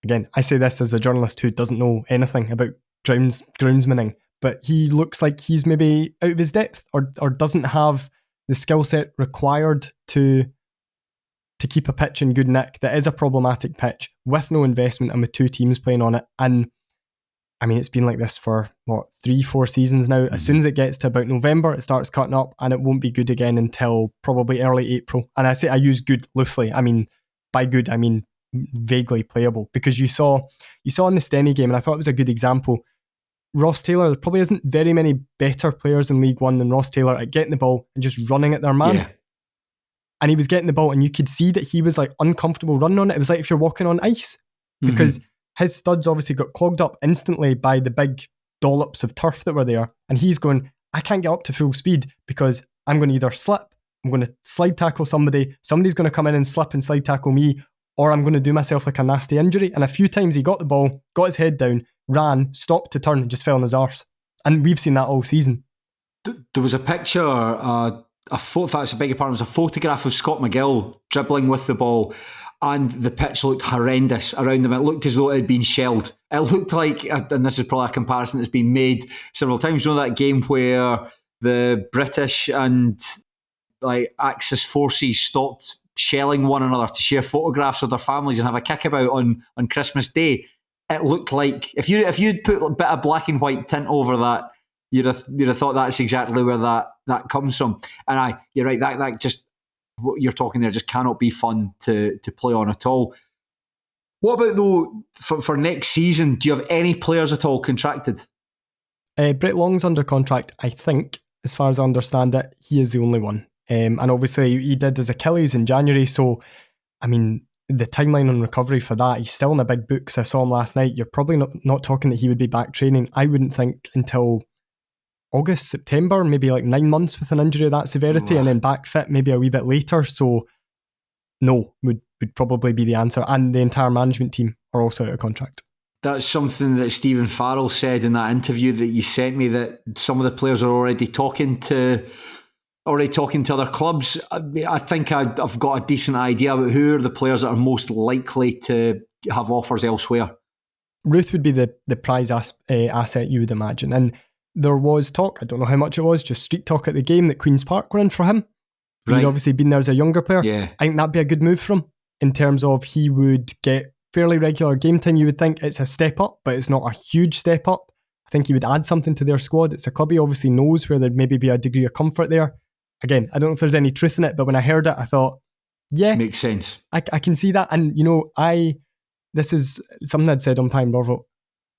again, I say this as a journalist who doesn't know anything about groundsmaning, but he looks like he's maybe out of his depth or doesn't have the skill set required to keep a pitch in good nick. That is a problematic pitch with no investment and with two teams playing on it. And I mean, it's been like this for 3-4 seasons now. As soon as it gets to about November, it starts cutting up and it won't be good again until probably early April. And I use good loosely. I mean, by good, I mean vaguely playable, because you saw in the Steny game, and I thought it was a good example. Ross Taylor, there probably isn't very many better players in League One than Ross Taylor at getting the ball and just running at their man. Yeah. And he was getting the ball and you could see that he was like uncomfortable running on it. It was like if you're walking on ice, because his studs obviously got clogged up instantly by the big dollops of turf that were there. And he's going, I can't get up to full speed because I'm going to either slip, I'm going to slide tackle somebody's going to come in and slip and slide tackle me, or I'm going to do myself like a nasty injury. And a few times he got the ball, got his head down, ran, stopped to turn and just fell on his arse. And we've seen that all season. There was a picture, it was a photograph of Scott McGill dribbling with the ball, and the pitch looked horrendous around him. It looked as though it had been shelled. It looked like, and this is probably a comparison that's been made several times, you know that game where the British and like Axis forces stopped shelling one another to share photographs of their families and have a kickabout on Christmas Day. It looked like, if you'd put a bit of black and white tint over that, you'd have thought that's exactly where that comes from. And you're right, that just, what you're talking there just cannot be fun to play on at all. What about though for next season? Do you have any players at all contracted? Brett Long's under contract, I think, as far as I understand it. He is the only one. And obviously he did his Achilles in January, so I mean the timeline on recovery for that, he's still in a big book because I saw him last night. You're probably not talking that he would be back training, I wouldn't think, until August, September, maybe like 9 months with an injury of that severity, and then back fit maybe a wee bit later. So no, would probably be the answer. And the entire management team are also out of contract. That's something that Stephen Farrell said in that interview that you sent me, that some of the players are already talking to other clubs. I think I've got a decent idea about who are the players that are most likely to have offers elsewhere. Ruth would be the prize asset, you would imagine. And there was talk, I don't know how much it was, just street talk at the game, that Queen's Park were in for him. Right. He's obviously been there as a younger player. Yeah. I think that'd be a good move for him in terms of he would get fairly regular game time. You would think it's a step up, but it's not a huge step up. I think he would add something to their squad. It's a club he obviously knows where there'd maybe be a degree of comfort there. Again, I don't know if there's any truth in it, but when I heard it, I thought, yeah. Makes sense. I can see that. And, this is something I'd said on Pine Borvo.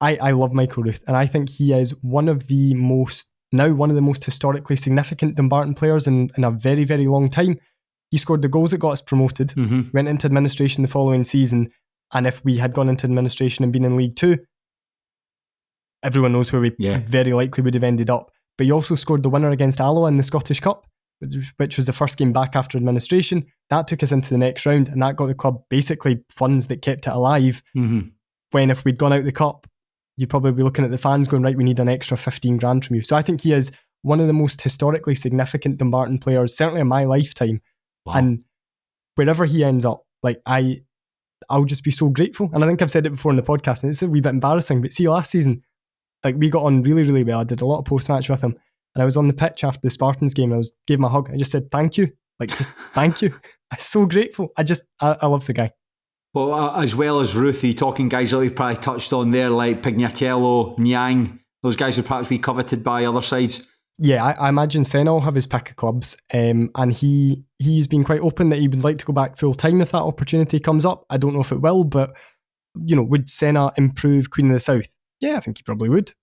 I love Michael Ruth, and I think he is one of the most historically significant Dumbarton players in a very, very long time. He scored the goals that got us promoted, went into administration the following season, and if we had gone into administration and been in League 2, everyone knows where we very likely would have ended up. But he also scored the winner against Alloa in the Scottish Cup, which was the first game back after administration. That took us into the next round, and that got the club basically funds that kept it alive. When if we'd gone out the cup, you'd probably be looking at the fans going, right, we need an extra 15 grand from you. So I think he is one of the most historically significant Dumbarton players, certainly in my lifetime. Wow. And wherever he ends up, like I'll just be so grateful. And I think I've said it before in the podcast, and it's a wee bit embarrassing, but see, last season, like we got on really, really well. I did a lot of post-match with him, and I was on the pitch after the Spartans game. Gave him a hug. I just said, thank you. Like, just thank you. I'm so grateful. I love the guy. Well, as well as Ruthie, talking guys that we've probably touched on there, like Pignatello, Nyang, those guys would perhaps be coveted by other sides. Yeah, I imagine Senna will have his pick of clubs, and he's been quite open that he would like to go back full time if that opportunity comes up. I don't know if it will, but would Senna improve Queen of the South? Yeah, I think he probably would.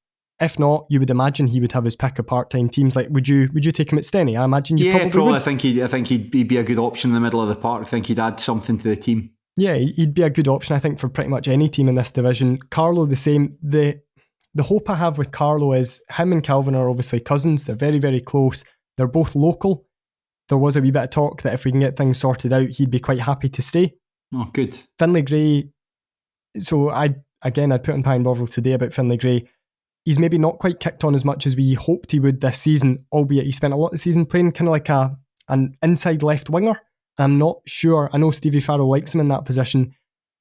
If not, you would imagine he would have his pick of part-time teams. Like, would you take him at Steny? I imagine you probably would. I think he'd be a good option in the middle of the park. I think he'd add something to the team. Yeah, he'd be a good option, I think, for pretty much any team in this division. Carlo, the same. The hope I have with Carlo is him and Calvin are obviously cousins. They're very, very close. They're both local. There was a wee bit of talk that if we can get things sorted out, he'd be quite happy to stay. Oh, good. Finlay Gray. So I'd put on Pine Bovril today about Finlay Gray. He's maybe not quite kicked on as much as we hoped he would this season, albeit he spent a lot of the season playing kind of like an inside left winger. I'm not sure. I know Stevie Farrell likes him in that position.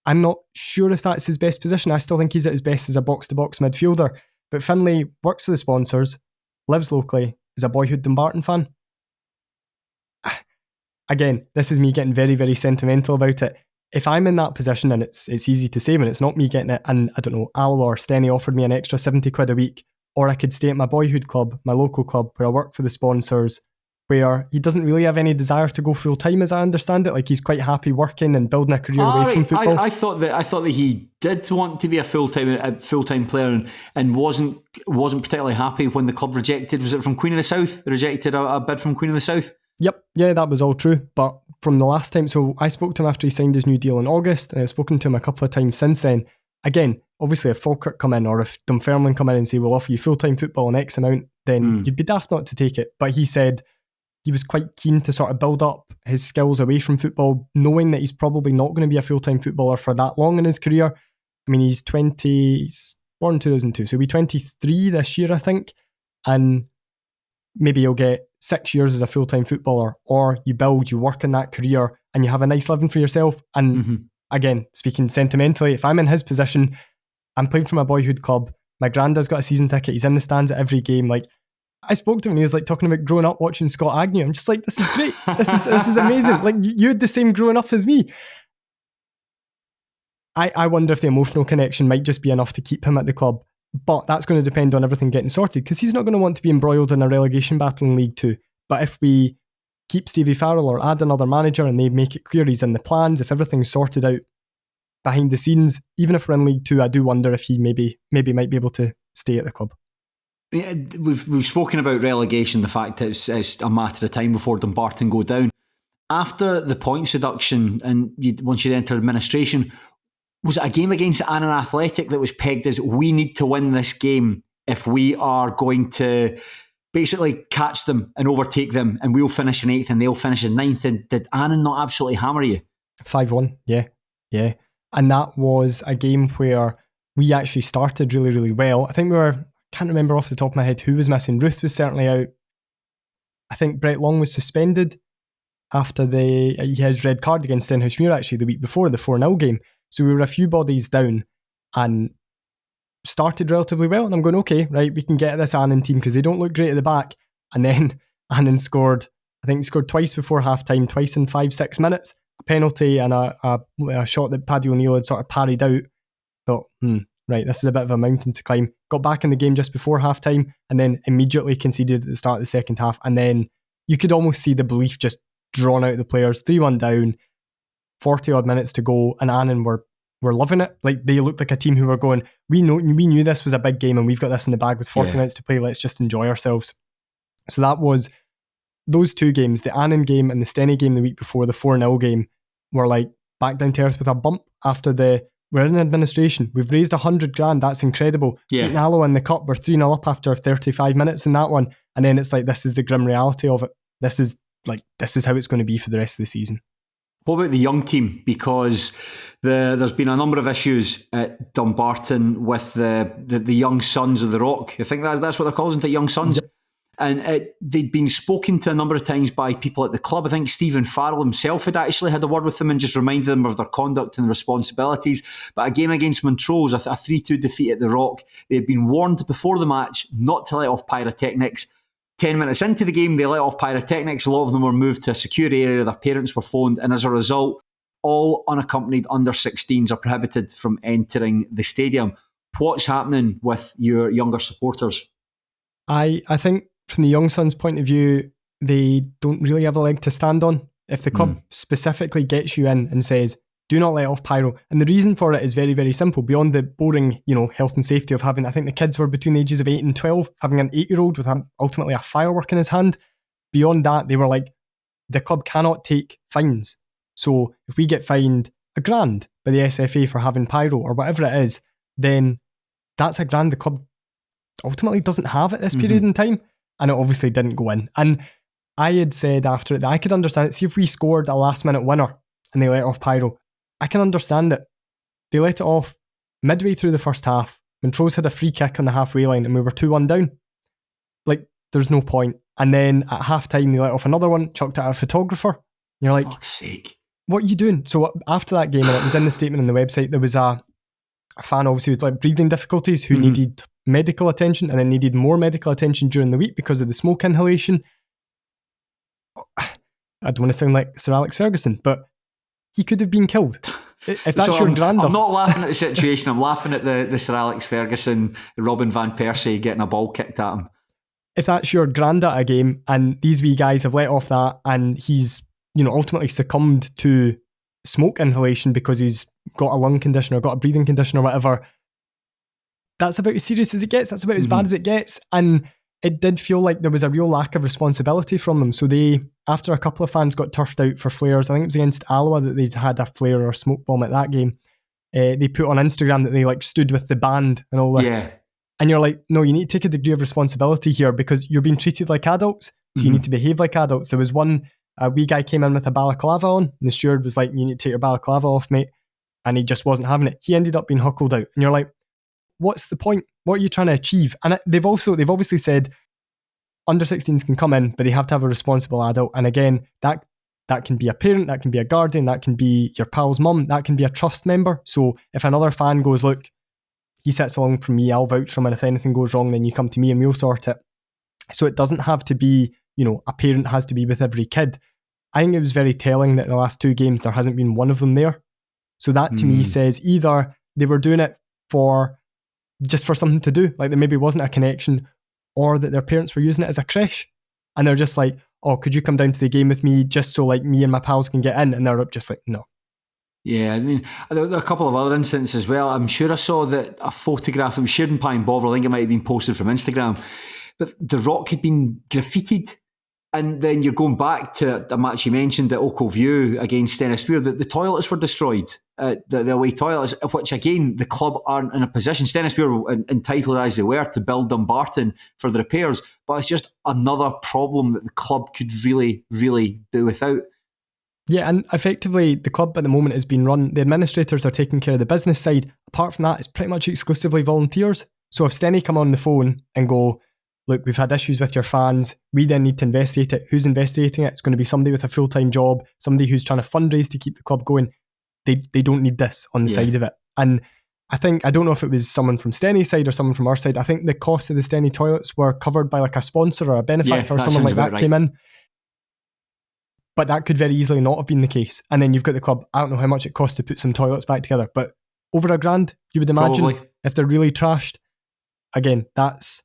I'm not sure if that's his best position. I still think he's at his best as a box-to-box midfielder. But Finlay works for the sponsors, lives locally, is a boyhood Dumbarton fan. Again, this is me getting very, very sentimental about it. If I'm in that position, and it's easy to say when it's not me getting it, and I don't know, Alloa or Steny offered me an extra 70 quid a week, or I could stay at my boyhood club, my local club, where I work for the sponsors, where he doesn't really have any desire to go full time, as I understand it. Like, he's quite happy working and building a career away from football. I thought that he did want to be a full time player and wasn't particularly happy when the club rejected. Was it from Queen of the South? They rejected a bid from Queen of the South. Yep, yeah, that was all true. But from the last time, so I spoke to him after he signed his new deal in August, and I've spoken to him a couple of times since then. Again, obviously, if Falkirk come in or if Dunfermline come in and say we'll offer you full time football on X amount, then you'd be daft not to take it. But he said he was quite keen to sort of build up his skills away from football, knowing that he's probably not going to be a full-time footballer for that long in his career. I mean, he's born 2002, so he'll be 23 this year, I think. And maybe he'll get 6 years as a full-time footballer, or you work in that career and you have a nice living for yourself. And again, speaking sentimentally, if I'm in his position, I'm playing for my boyhood club. My granddad's got a season ticket. He's in the stands at every game. Like, I spoke to him and he was like talking about growing up watching Scott Agnew. I'm just like, this is great. This is amazing. Like, you had the same growing up as me. I wonder if the emotional connection might just be enough to keep him at the club. But that's going to depend on everything getting sorted, because he's not going to want to be embroiled in a relegation battle in League 2. But if we keep Stevie Farrell or add another manager and they make it clear he's in the plans, if everything's sorted out behind the scenes, even if we're in League 2, I do wonder if he maybe might be able to stay at the club. Yeah, we've spoken about relegation, the fact that it's a matter of time before Dumbarton go down. After the points deduction and once you enter administration, was it a game against Annan Athletic that was pegged as we need to win this game if we are going to basically catch them and overtake them, and we'll finish in 8th and they'll finish in 9th? And did Annan not absolutely hammer you? 5-1, yeah. And that was a game where we actually started really, really well. I think can't remember off the top of my head who was missing. Ruth was certainly out. I think Brett Long was suspended after his red card against Stenhousemuir actually the week before, the 4-0 game. So we were a few bodies down and started relatively well. And I'm going, okay, right, we can get this Annan team because they don't look great at the back. And then Annan scored, I think he scored twice before half-time, twice in 5-6 minutes. A penalty and a shot that Paddy O'Neill had sort of parried out. Thought, right, this is a bit of a mountain to climb. Got back in the game just before half-time and then immediately conceded at the start of the second half. And then you could almost see the belief just drawn out of the players. 3-1 down, 40-odd minutes to go, and Annan were were loving it. Like, they looked like a team who were going, we knew this was a big game and we've got this in the bag with 40 minutes to play. Let's just enjoy ourselves. So that was those two games, the Annan game and the Steny game the week before, the 4-0 game, were like back down to earth with a bump after we're in administration. We've raised 100 grand. That's incredible. Beating Alloa in the cup, we're 3-0 up after 35 minutes in that one. And then it's like, this is the grim reality of it. This is how it's going to be for the rest of the season. What about the young team? Because there's been a number of issues at Dumbarton with the young sons of the Rock. I think that's what they're called, isn't it? Young sons. Yep. And they'd been spoken to a number of times by people at the club. I think Stephen Farrell himself had actually had a word with them and just reminded them of their conduct and responsibilities. But a game against Montrose, a 3-2 defeat at the Rock, they had been warned before the match not to let off pyrotechnics. 10 minutes into the game, they let off pyrotechnics. A lot of them were moved to a secure area. Their parents were phoned. And as a result, all unaccompanied under-16s are prohibited from entering the stadium. What's happening with your younger supporters? I think from the young sons' point of view, they don't really have a leg to stand on. If the club specifically gets you in and says, do not let off pyro. And the reason for it is very, very simple. Beyond the boring, health and safety of having, I think the kids were between the ages of 8 and 12, having an 8-year-old with ultimately a firework in his hand. Beyond that, they were like, the club cannot take fines. So if we get fined $1,000 by the SFA for having pyro or whatever it is, then that's $1,000 the club ultimately doesn't have at this period in time. And it obviously didn't go in. And I had said after it that I could understand it. See, if we scored a last minute winner and they let off pyro, I can understand it. They let it off midway through the first half. Montrose had a free kick on the halfway line and we were 2-1 down. Like, there's no point. And then at half time, they let off another one, chucked it at a photographer. And you're like, fuck's sake, what are you doing? So after that game, and it was in the statement on the website, there was a fan obviously with like breathing difficulties who needed medical attention and then needed more medical attention during the week because of the smoke inhalation. I don't want to sound like Sir Alex Ferguson, but he could have been killed. If that's your granda. I'm not laughing at the situation. I'm laughing at the Sir Alex Ferguson, Robin Van Persie getting a ball kicked at him. If that's your granda at a game and these wee guys have let off that and he's ultimately succumbed to smoke inhalation because he's got a lung condition or got a breathing condition or whatever, that's about as serious as it gets. That's about as bad as it gets. And it did feel like there was a real lack of responsibility from them. So they, after a couple of fans got turfed out for flares, I think it was against Alloa that they'd had a flare or a smoke bomb at that game. They put on Instagram that they like stood with the band and all this. Yeah. And you're like, no, you need to take a degree of responsibility here because you're being treated like adults. So you need to behave like adults. There was a wee guy came in with a balaclava on and the steward was like, you need to take your balaclava off, mate. And he just wasn't having it. He ended up being huckled out. And you're like, what's the point? What are you trying to achieve? And they've obviously said under 16s can come in, but they have to have a responsible adult. And again, that can be a parent, that can be a guardian, that can be your pal's mum, that can be a trust member. So if another fan goes, look, he sits along from me, I'll vouch for him, and if anything goes wrong, then you come to me and we'll sort it. So it doesn't have to be, a parent has to be with every kid. I think it was very telling that in the last 2 games, there hasn't been one of them there. So that to me says either they were doing it just for something to do, like there maybe wasn't a connection, or that their parents were using it as a creche. And they're just like, oh, could you come down to the game with me just so like me and my pals can get in? And they're just like, no. Yeah, I mean, there are a couple of other incidents as well. I'm sure I saw that a photograph that was shared in Pine Bovril, I think it might have been posted from Instagram, but the Rock had been graffitied. And then you're going back to a match you mentioned at Oakville View against Stranraer, that the toilets were destroyed, the away toilets, which again, the club aren't in a position, Stranraer were entitled as they were to build Dumbarton for the repairs, but it's just another problem that the club could really, really do without. Yeah, and effectively the club at the moment has been run, the administrators are taking care of the business side. Apart from that, it's pretty much exclusively volunteers. So if Steny come on the phone and go, look, we've had issues with your fans, we then need to investigate it. Who's investigating it? It's going to be somebody with a full-time job, somebody who's trying to fundraise to keep the club going. They don't need this on the side of it. And I don't know if it was someone from Steny's side or someone from our side. I think the cost of the Steny toilets were covered by like a sponsor or a benefactor or someone like that came in. But that could very easily not have been the case. And then you've got the club, I don't know how much it costs to put some toilets back together, but over $1,000, you would imagine, probably, if they're really trashed. Again, that's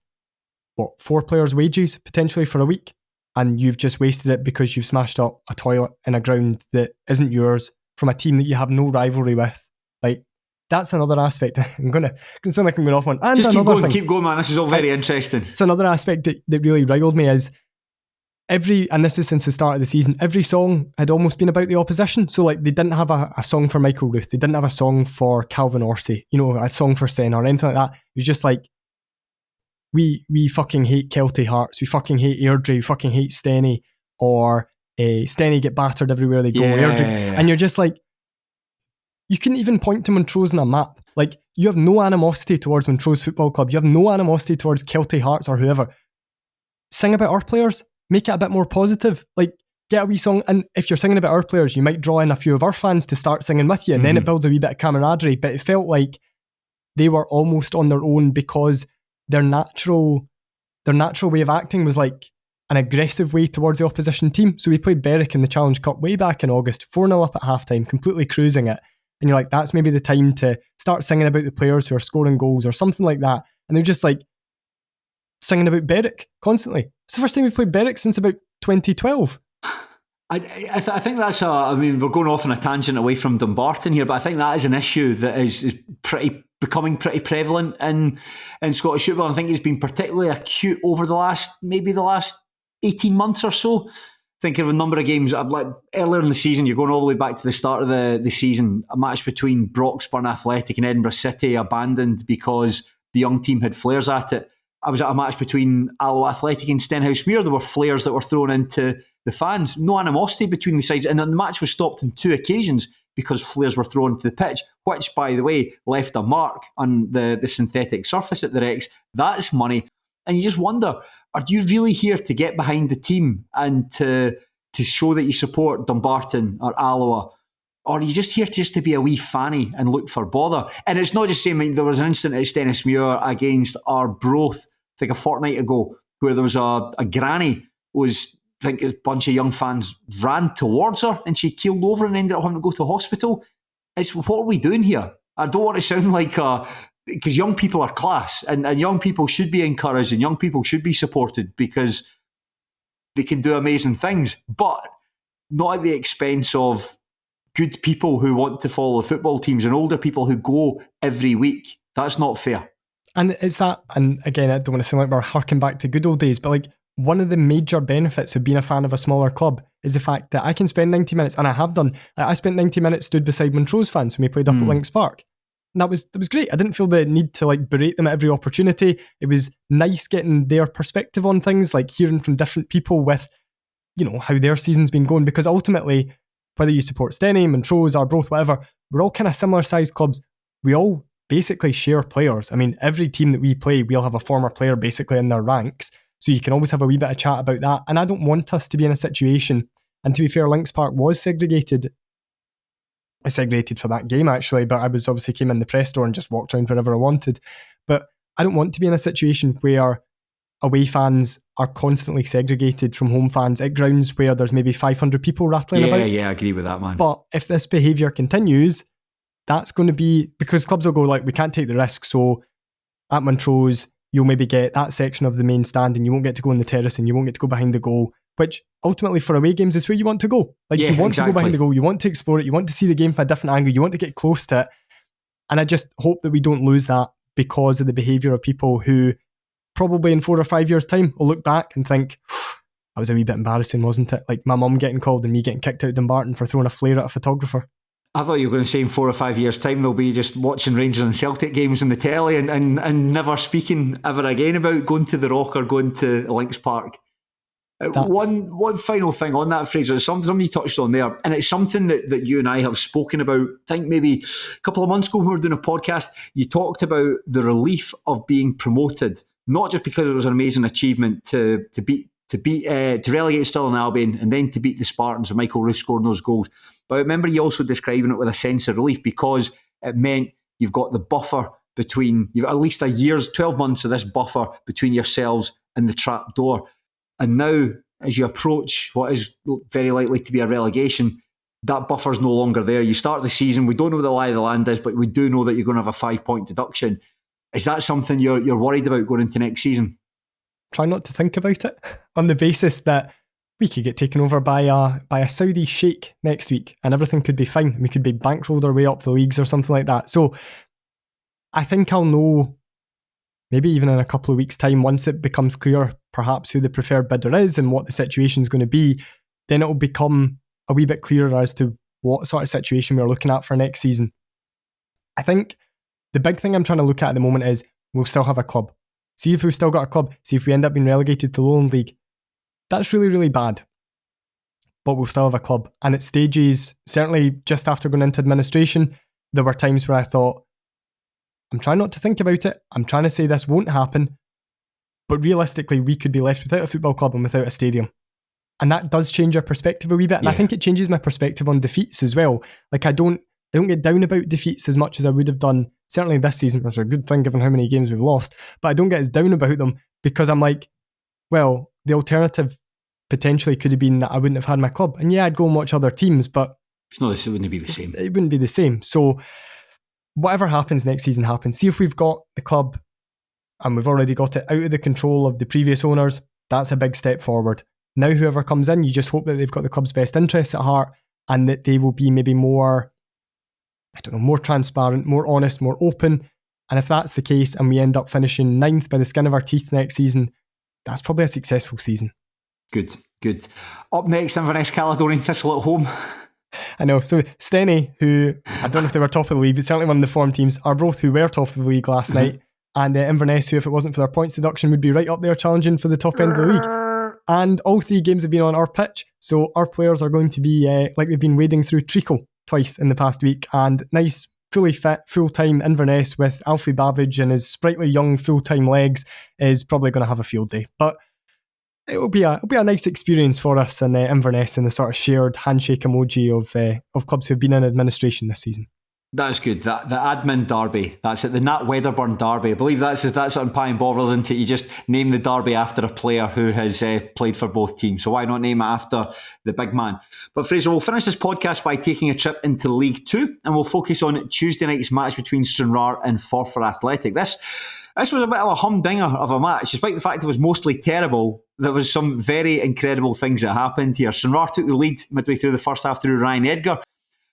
4 players' wages potentially for a week, and you've just wasted it because you've smashed up a toilet in a ground that isn't yours from a team that you have no rivalry with. Like, that's another aspect. I'm going to sound like I'm going off on. And just keep going, man. This is all very interesting. It's another aspect that really riled me is and this is since the start of the season, every song had almost been about the opposition. So like they didn't have a song for Michael Ruth. They didn't have a song for Calvin Orsi, a song for Senna or anything like that. It was just like, we fucking hate Kelty Hearts. We fucking hate Airdrie. We fucking hate Steny. Or Steny get battered everywhere they go. Airdrie. And you're just like, you couldn't even point to Montrose on a map. Like, you have no animosity towards Montrose Football Club. You have no animosity towards Kelty Hearts or whoever. Sing about our players. Make it a bit more positive. Like, get a wee song. And if you're singing about our players, you might draw in a few of our fans to start singing with you. And then it builds a wee bit of camaraderie. But it felt like they were almost on their own because their natural way of acting was like an aggressive way towards the opposition team. So we played Berwick in the Challenge Cup way back in August, 4-0 up at halftime, completely cruising it. And you're like, that's maybe the time to start singing about the players who are scoring goals or something like that. And they're just like singing about Berwick constantly. It's the first time we've played Berwick since about 2012. I think that's we're going off on a tangent away from Dumbarton here, but I think that is an issue that is becoming pretty prevalent in Scottish football. I think it's been particularly acute over the last 18 months or so. Think of a number of games. Like earlier in the season, you're going all the way back to the start of the season, a match between Forfar Athletic and Edinburgh City abandoned because the young team had flares at it. I was at a match between Alloa Athletic and Stenhousemuir. There were flares that were thrown into the fans. No animosity between the sides. And the match was stopped on 2 occasions because flares were thrown to the pitch, which, by the way, left a mark on the synthetic surface at the Rex. That's money. And you just wonder, are you really here to get behind the team and to show that you support Dumbarton or Alloa? Or are you just here just to be a wee fanny and look for bother? And it's not just saying, there was an incident at Stenhousemuir against Arbroath, I think a fortnight ago, where there was a granny was, I think a bunch of young fans ran towards her and she keeled over and ended up having to go to hospital. It's, what are we doing here? I don't want to sound like because young people are class and young people should be encouraged and young people should be supported because they can do amazing things, but not at the expense of good people who want to follow football teams and older people who go every week. That's not fair. And it's that, and again, I don't want to sound like we're harking back to good old days, but like one of the major benefits of being a fan of a smaller club is the fact that I can spend 90 minutes, and I have done. I spent 90 minutes stood beside Montrose fans when we played up at Links Park. And that was great. I didn't feel the need to like berate them at every opportunity. It was nice getting their perspective on things, like hearing from different people with, how their season's been going, because ultimately, whether you support Steny, Montrose, Arbroath, whatever, we're all kind of similar sized clubs. We all basically share players. I mean, every team that we play, we'll have a former player basically in their ranks. So you can always have a wee bit of chat about that. And I don't want us to be in a situation, and to be fair, Links Park was segregated. I segregated for that game actually, but I was obviously came in the press store and just walked around wherever I wanted. But I don't want to be in a situation where away fans are constantly segregated from home fans at grounds where there's maybe 500 people rattling about. Yeah, I agree with that, man. But if this behaviour continues, that's going to be, because clubs will go like, we can't take the risk, so at Montrose, you'll maybe get that section of the main stand and you won't get to go on the terrace and you won't get to go behind the goal, which ultimately for away games is where you want to go. Like you want to go behind the goal, you want to explore it, you want to see the game from a different angle, you want to get close to it. And I just hope that we don't lose that because of the behaviour of people who probably in 4 or 5 years' time will look back and think, that was a wee bit embarrassing, wasn't it? Like my mum getting called and me getting kicked out of Dumbarton for throwing a flare at a photographer. I thought you were going to say in 4 or 5 years' time they'll be just watching Rangers and Celtic games on the telly and never speaking ever again about going to the Rock or going to Links Park. One final thing on that, Fraser, is something you touched on there, and it's something that you and I have spoken about. I think maybe a couple of months ago when we were doing a podcast, you talked about the relief of being promoted, not just because it was an amazing achievement to relegate Stirling Albion and then to beat the Spartans and Michael Ruth scoring those goals. But I remember you also describing it with a sense of relief because it meant you've got the buffer between, you've at least 12 months of this buffer between yourselves and the trap door. And now, as you approach what is very likely to be a relegation, that buffer's no longer there. You start the season, we don't know what the lie of the land is, but we do know that you're going to have a 5-point deduction. Is that something you're worried about going into next season? Try not to think about it on the basis that we could get taken over by a Saudi sheikh next week and everything could be fine. We could be bankrolled our way up the leagues or something like that. So I think I'll know maybe even in a couple of weeks' time, once it becomes clear perhaps who the preferred bidder is and what the situation is going to be, then it will become a wee bit clearer as to what sort of situation we're looking at for next season. I think the big thing I'm trying to look at the moment is we'll still have a club. See if we've still got a club. See if we end up being relegated to the Lowland League. That's really, really bad. But we'll still have a club. And at stages, certainly just after going into administration, there were times where I thought, I'm trying not to think about it. I'm trying to say this won't happen. But realistically, we could be left without a football club and without a stadium. And that does change our perspective a wee bit. And I think it changes my perspective on defeats as well. Like I don't get down about defeats as much as I would have done, certainly this season, which is a good thing given how many games we've lost. But I don't get as down about them because I'm like, well, the alternative potentially could have been that I wouldn't have had my club. And yeah, I'd go and watch other teams, but it wouldn't be the same. It wouldn't be the same. So whatever happens next season happens. See if we've got the club and we've already got it out of the control of the previous owners. That's a big step forward. Now whoever comes in, you just hope that they've got the club's best interests at heart and that they will be maybe more, more transparent, more honest, more open. And if that's the case and we end up finishing 9th by the skin of our teeth next season, that's probably a successful season. Good. Up next, Inverness Caledonian Thistle at home. I know. So Steny, who I don't know if they were top of the league, but certainly one of the form teams, are both who were top of the league last night. And Inverness, who if it wasn't for their points deduction, would be right up there challenging for the top end of the league. And all 3 games have been on our pitch. So our players are going to be like they've been wading through treacle twice in the past week. And nice, fully fit, full-time Inverness with Alfie Babbage and his sprightly young full-time legs is probably going to have a field day. But it'll be a nice experience for us in Inverness and the sort of shared handshake emoji of clubs who've been in administration this season. That's good. The admin derby. That's it. The Nat Wedderburn derby. I believe that's on Pie and Bovril, isn't it? You just name the derby after a player who has played for both teams. So why not name it after the big man? But Fraser, we'll finish this podcast by taking a trip into League Two, and we'll focus on Tuesday night's match between Stranraer and Forfar Athletic. This was a bit of a humdinger of a match. Despite the fact it was mostly terrible, there was some very incredible things that happened here. Stranraer took the lead midway through the first half through Ryan Edgar,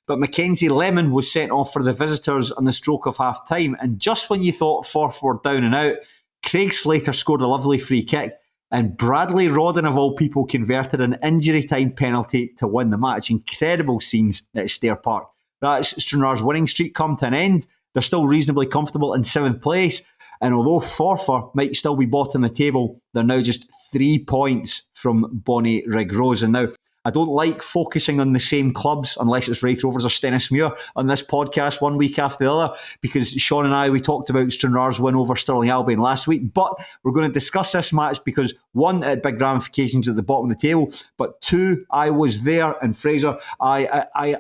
but Mackenzie Lemon was sent off for the visitors on the stroke of half-time. And just when you thought Forth were down and out, Craig Slater scored a lovely free kick, and Bradley Rodden, of all people, converted an injury-time penalty to win the match. Incredible scenes at Stair Park. That's Stranraer's winning streak come to an end. They're still reasonably comfortable in 7th place. And although Forfar might still be bottom of the table, they're now just 3 points from Bonnie Rigrose. And now, I don't like focusing on the same clubs unless it's Raith Rovers or Stennismuir on this podcast one week after the other, because Sean and I, we talked about Stranraer's win over Stirling Albion last week, but we're going to discuss this match because one, it had big ramifications at the bottom of the table, but two, I was there, and Fraser, I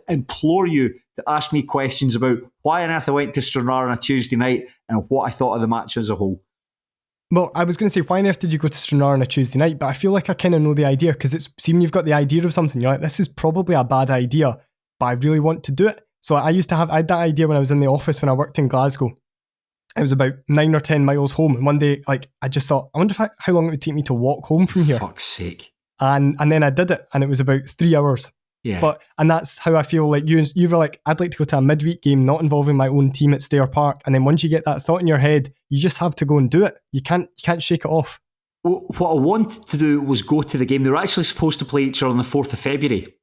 implore you to ask me questions about why on earth I went to Stranraer on a Tuesday night and what I thought of the match as a whole. Well, I was going to say, why on earth did you go to Stranraer on a Tuesday night? But I feel like I kind of know the idea, because it's, see, when you've got the idea of something, you're like, this is probably a bad idea, but I really want to do it. So I had that idea when I was in the office when I worked in Glasgow. It was about 9 or 10 miles home. And one day, like, I just thought, I wonder how long it would take me to walk home from here. For fuck's sake. And then I did it, and it was about 3 hours. Yeah. And that's how I feel. Like you were like, I'd like to go to a midweek game not involving my own team at Stair Park. And then once you get that thought in your head, you just have to go and do it. You can't shake it off. Well, what I wanted to do was go to the game. They were actually supposed to play each other on the 4th of February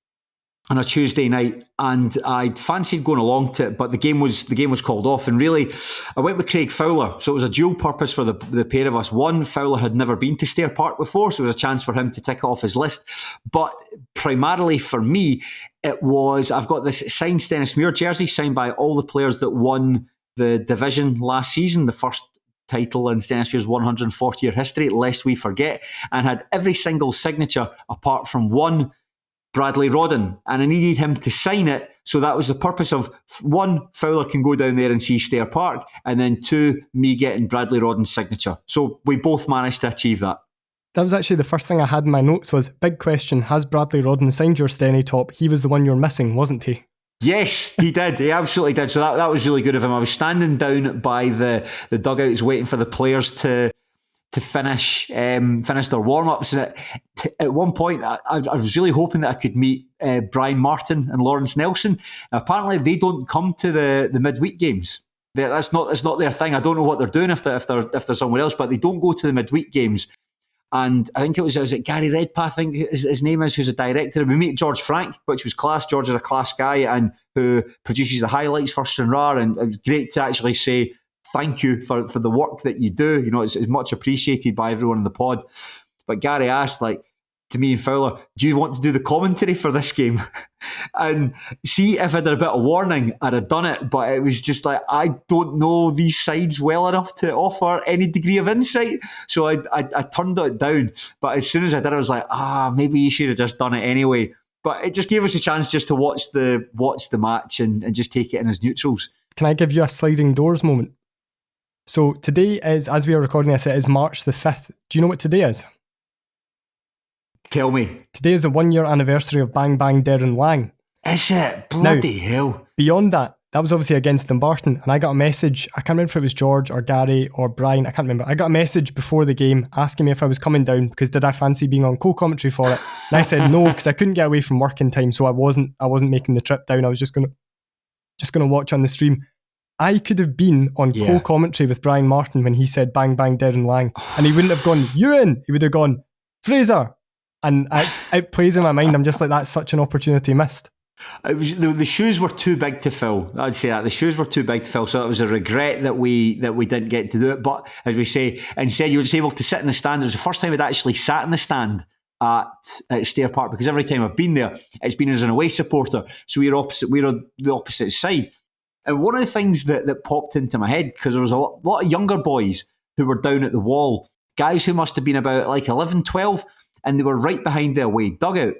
on a Tuesday night, and I'd fancied going along to it, but the game was called off. And really, I went with Craig Fowler, so it was a dual purpose for the pair of us. One, Fowler had never been to Stair Park before, so it was a chance for him to tick it off his list. But primarily for me, it was, I've got this signed Stennismuir jersey signed by all the players that won the division last season, the first title in Stennismuir's 140-year history, lest we forget, and had every single signature apart from one, Bradley Rodden, and I needed him to sign it. So that was the purpose of, one, Fowler can go down there and see Stair Park, and then two, me getting Bradley Rodden's signature. So we both managed to achieve that. That was actually the first thing I had in my notes was, big question, has Bradley Rodden signed your Steny top? He was the one you're missing, wasn't he? Yes, he did. He absolutely did. So that was really good of him. I was standing down by the dugouts waiting for the players to finish their warm-ups. And at one point, I was really hoping that I could meet Brian Martin and Lawrence Nelson. Now, apparently, they don't come to the midweek games. That's not their thing. I don't know what they're doing if they're somewhere else, but they don't go to the midweek games. And I think it was Gary Redpath, I think his name is, who's a director. And we meet George Frank, which was class. George is a class guy and who produces the highlights for Stranraer. And it was great to actually say thank you for the work that you do. You know, it's much appreciated by everyone in the pod. But Gary asked, to me and Fowler, do you want to do the commentary for this game? And see, if I'd had a bit of warning, I'd have done it. But it was just I don't know these sides well enough to offer any degree of insight. So I turned it down. But as soon as I did, I was like, maybe you should have just done it anyway. But it just gave us a chance just to watch the match and just take it in as neutrals. Can I give you a sliding doors moment? So today is, as we are recording this, it is March the 5th. Do you know what today is? Tell me. Today is the 1 year anniversary of Bang Bang Darren Lang. Is it? Bloody hell. Beyond that was obviously against Dumbarton, and I got a message, I can't remember if it was George or Gary or Brian, I can't remember. I got a message before the game asking me if I was coming down because did I fancy being on co-commentary for it? And I said no, because I couldn't get away from work in time, so I wasn't making the trip down. I was just gonna watch on the stream. I could have been on co-commentary with Brian Martin when he said Bang Bang Darren Lang, and he wouldn't have gone Ewan, he would have gone Fraser. And it plays in my mind. I'm just like, that's such an opportunity missed. It was the shoes were too big to fill. I'd say that the shoes were too big to fill. So it was a regret that we didn't get to do it. But as we say, instead you were just able to sit in the stand. It was the first time I'd actually sat in the stand at Stair Park, because every time I've been there, it's been as an away supporter. So we're on the opposite side. And one of the things that popped into my head, because there was a lot of younger boys who were down at the wall, guys who must have been about 11, 12. And they were right behind the away dugout.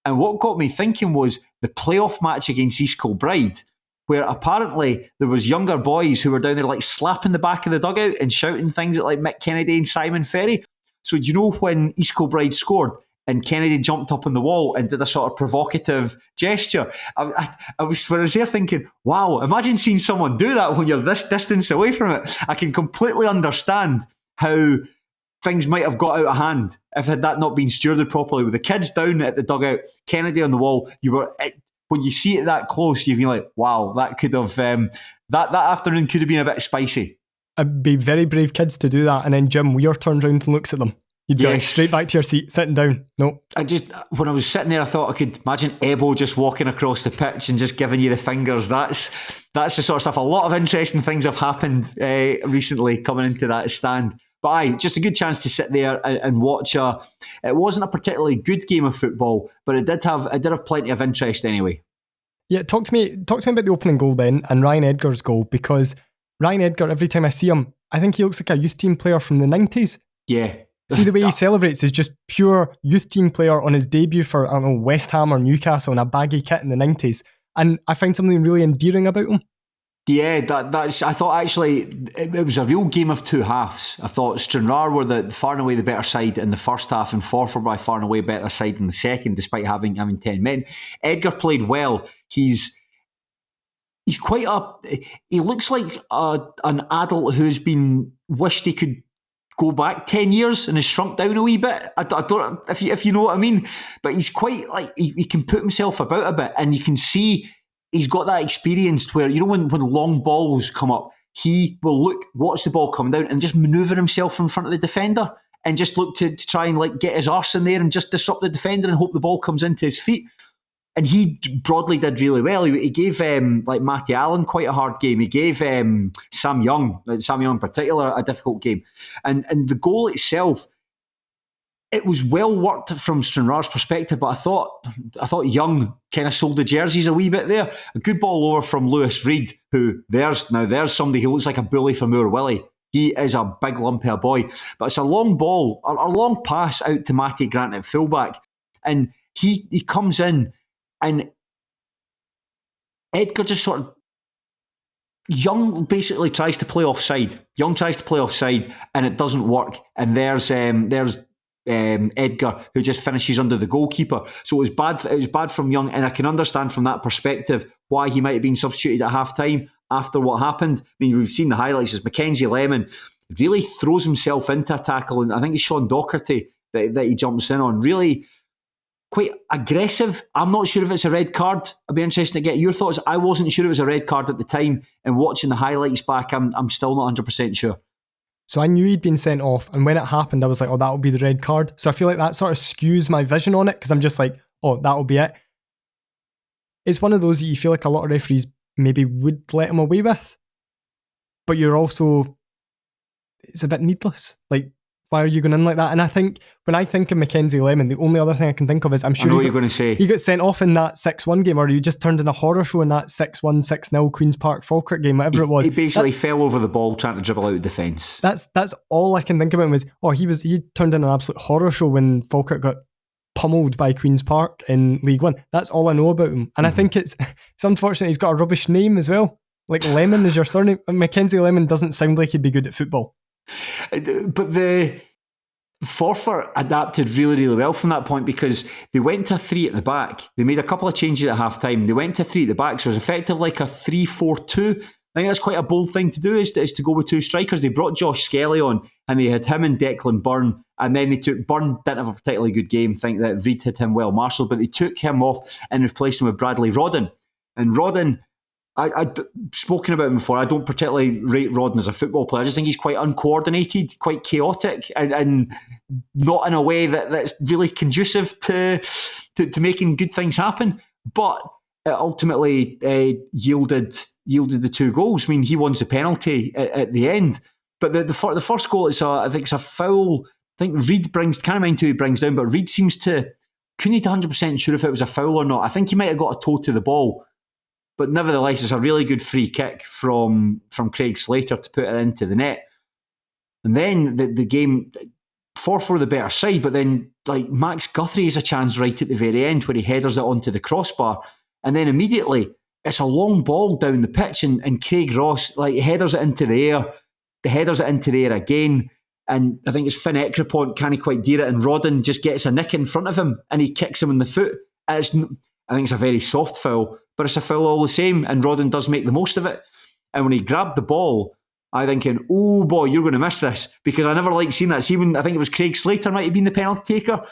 And what got me thinking was the playoff match against East Kilbride, where apparently there was younger boys who were down there slapping the back of the dugout and shouting things at Mick Kennedy and Simon Ferry. So do you know when East Kilbride scored and Kennedy jumped up on the wall and did a sort of provocative gesture? I was there thinking, wow, imagine seeing someone do that when you're this distance away from it. I can completely understand how things might have got out of hand if had that not been stewarded properly. With the kids down at the dugout, Kennedy on the wall, when you see it that close, you'd be like, wow, that could have that afternoon could have been a bit spicy. It'd be very brave kids to do that, and then Jim Weir turns around and looks at them. You'd be straight back to your seat, sitting down. No. When I was sitting there, I thought I could imagine Ebo just walking across the pitch and just giving you the fingers. That's the sort of stuff. A lot of interesting things have happened recently coming into that stand. But just a good chance to sit there and watch it wasn't a particularly good game of football, but it did have plenty of interest anyway. Yeah, talk to me about the opening goal then, and Ryan Edgar's goal, because Ryan Edgar, every time I see him, I think he looks like a youth team player from the 90s. Yeah. See the way he celebrates is just pure youth team player on his debut for, I don't know, West Ham or Newcastle in a baggy kit in the 90s. And I find something really endearing about him. Yeah, that's. I thought actually it was a real game of two halves. I thought Stranraer were far and away the better side in the first half, and Forfar by far and away better side in the second, despite having 10 men. Edgar played well. He's quite he looks like an adult who's been wished he could go back 10 years and has shrunk down a wee bit. I don't if you know what I mean, but he's quite he can put himself about a bit, and you can see he's got that experience where, when long balls come up, he will watch the ball come down and just manoeuvre himself in front of the defender and just look to try and get his arse in there and just disrupt the defender and hope the ball comes into his feet. And he broadly did really well. He gave Matty Allen quite a hard game. He gave Sam Young in particular, a difficult game. And the goal itself, it was well worked from Stranraer's perspective, but I thought Young kind of sold the jerseys a wee bit there. A good ball over from Lewis Reid, who there's somebody who looks like a bully for Moore Willie. He is a big lump of a boy, but it's a long ball, a long pass out to Matty Grant at fullback, and he comes in, and Edgar just sort of, Young basically tries to play offside. And it doesn't work. And there's Edgar, who just finishes under the goalkeeper. So it was bad from Young, and I can understand from that perspective why he might have been substituted at half time after what happened. I mean, we've seen the highlights. It's Mackenzie Lemon. really throws himself into a tackle, and I think it's Sean Docherty that he jumps in on. Really quite aggressive. I'm not sure if it's a red card. I'd be interested to get your thoughts. I wasn't sure it was a red card at the time, and watching the highlights back, I'm still not 100% sure. So I knew he'd been sent off, and when it happened, I was like, oh, that'll be the red card. So I feel like that sort of skews my vision on it, because I'm just like, oh, that'll be it. It's one of those that you feel like a lot of referees maybe would let him away with, but you're also, it's a bit needless. Like, why are you going in like that? And I think, when I think of Mackenzie Lemon, the only other thing I can think of is, I'm sure I know what you're going to say. He got sent off in that 6-1 game, or he just turned in a horror show in that 6-1, 6-0 Queen's Park Falkirk game, whatever it was. He basically fell over the ball trying to dribble out of defence. That's all I can think about was, he turned in an absolute horror show when Falkirk got pummeled by Queen's Park in League One. That's all I know about him. And I think it's unfortunate he's got a rubbish name as well. Like Lemon is your surname. Mackenzie Lemon doesn't sound like he'd be good at football. But the Forfar adapted really, really well from that point, because they went to a 3 at the back. They made a couple of changes at half time. They went to 3 at the back, so it was effectively like a 3-4-2. I think that's quite a bold thing to do, is to go with 2 strikers. They brought Josh Skelly on, and they had him and Declan Byrne, and then they took Byrne, didn't have a particularly good game. I think that Reid hit him well marshalled, but they took him off and replaced him with Bradley Rodden. And Rodden, I've spoken about him before. I don't particularly rate Rodden as a football player. I just think he's quite uncoordinated, quite chaotic, and not in a way that's really conducive to making good things happen. But it ultimately yielded the 2 goals. I mean, he won the penalty at the end. But the first goal, I think it's a foul. I think Reid can't mind who he brings down, but Reid couldn't be 100% sure if it was a foul or not. I think he might have got a toe to the ball. But nevertheless, it's a really good free kick from Craig Slater to put it into the net. And then the game, Forfar the better side, but then like Max Guthrie has a chance right at the very end where he headers it onto the crossbar. And then immediately, it's a long ball down the pitch, and Craig Ross headers it into the air. The headers it into the air again. And I think it's Finn Ekrapont can't quite dear it, and Rodden just gets a nick in front of him, and he kicks him in the foot. And I think it's a very soft foul, but it's a foul all the same, and Rodden does make the most of it. And when he grabbed the ball, I'm thinking, oh boy, you're going to miss this, because I never liked seeing that. See, even I think it was Craig Slater might have been the penalty taker.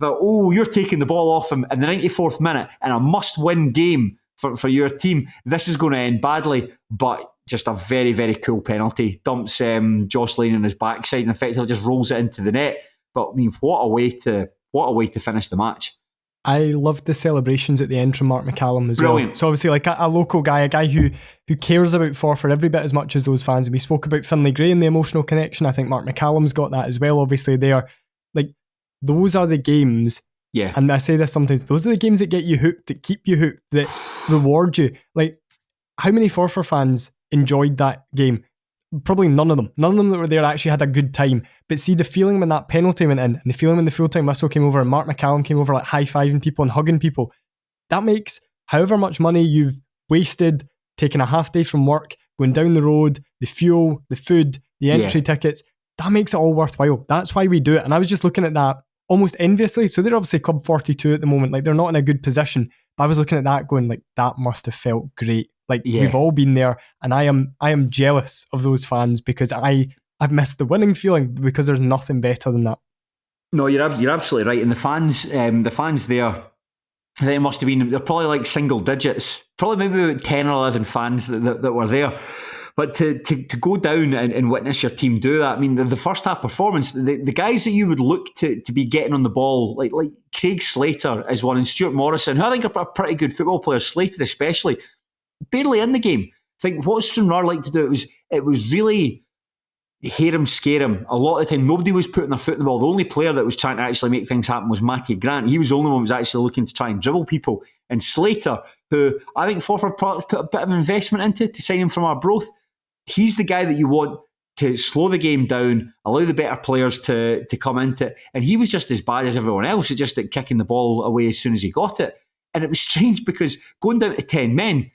That, oh, you're taking the ball off him in the 94th minute in a must-win game for your team. This is going to end badly, but just a very, very cool penalty. Dumps Josh Lane on his backside and effectively just rolls it into the net. But I mean, what a way to finish the match. I loved the celebrations at the end from Mark McCallum as Brilliant. well. So obviously, like a local guy, a guy who cares about Forfar every bit as much as those fans. And we spoke about Finlay Gray and the emotional connection. I think Mark McCallum's got that as well. Obviously, those are the games. Yeah. And I say this sometimes, those are the games that get you hooked, that keep you hooked, that reward you. Like, how many Forfar fans enjoyed that game? Probably none of them. None of them that were there actually had a good time. But see, the feeling when that penalty went in, and the feeling when the full-time whistle came over and Mark McCallum came over like high-fiving people and hugging people, that makes however much money you've wasted, taking a half day from work, going down the road, the fuel, the food, the entry tickets, that makes it all worthwhile. That's why we do it. And I was just looking at that almost enviously. So they're obviously Club 42 at the moment. Like, they're not in a good position. But I was looking at that going, like, that must have felt great. Like, we've all been there, and I am jealous of those fans, because I've missed the winning feeling, because there's nothing better than that. No, you're absolutely right. And the fans there, I think it must have been, they're probably like single digits, probably maybe about 10 or 11 fans that were there. But to go down and witness your team do that, I mean, the first half performance, the guys that you would look to be getting on the ball, like Craig Slater is one, and Stuart Morrison, who I think are pretty good football players, Slater especially, barely in the game. I think what Stranraer liked to do, it was really hear him, scare him. A lot of the time, nobody was putting their foot in the ball. The only player that was trying to actually make things happen was Matty Grant. He was the only one who was actually looking to try and dribble people. And Slater, who I think Forfar put a bit of investment into to sign him from Arbroath, he's the guy that you want to slow the game down, allow the better players to come into it. And he was just as bad as everyone else, just at kicking the ball away as soon as he got it. And it was strange, because going down to 10 men,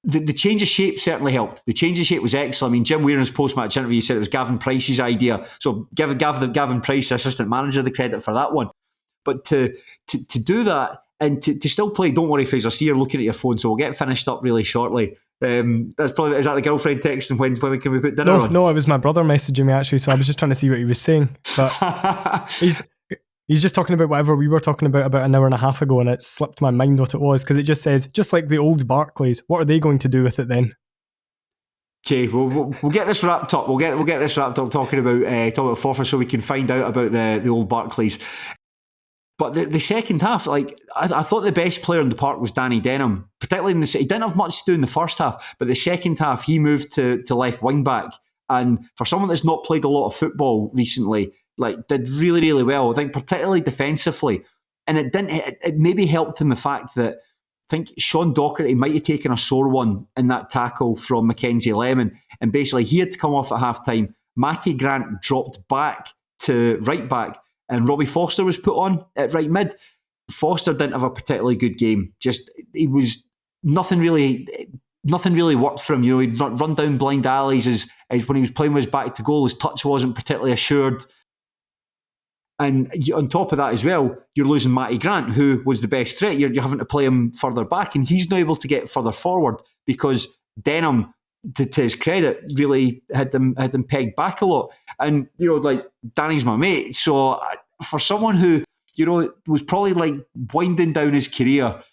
the change of shape certainly helped. The change of shape was excellent. I mean, Jim Weir in his post-match interview said it was Gavin Price's idea. So give Gavin Price, the assistant manager, the credit for that one. But to do that, and to still play, don't worry, Fraser, see you're looking at your phone, so we'll get finished up really shortly. Is that the girlfriend texting when can we put dinner on? No, it was my brother messaging me actually, so I was just trying to see what he was saying. But he's just talking about whatever we were talking about an hour and a half ago, and it slipped my mind what it was, because it just says, just like the old Barclays, what are they going to do with it then? Okay, we'll get this wrapped up. We'll get this wrapped up talking about Forfar, so we can find out about the old Barclays. But the second half, like I thought the best player in the park was Danny Denham. Particularly he didn't have much to do in the first half, but the second half he moved to left wing back, and for someone that's not played a lot of football recently, like did really, really well. I think particularly defensively, and it maybe helped in the fact that I think Sean Docherty might have taken a sore one in that tackle from Mackenzie Lemon, and basically he had to come off at half time. Matty Grant dropped back to right back, and Robbie Foster was put on at right mid. Foster didn't have a particularly good game. He was nothing really worked for him. You know, he'd run down blind alleys as when he was playing with his back to goal. His touch wasn't particularly assured. And on top of that as well, you're losing Matty Grant, who was the best threat. You're having to play him further back, and he's not able to get further forward because Denham, to his credit, really had them pegged back a lot. And, you know, like, Danny's my mate. So for someone who, you know, was probably like winding down his career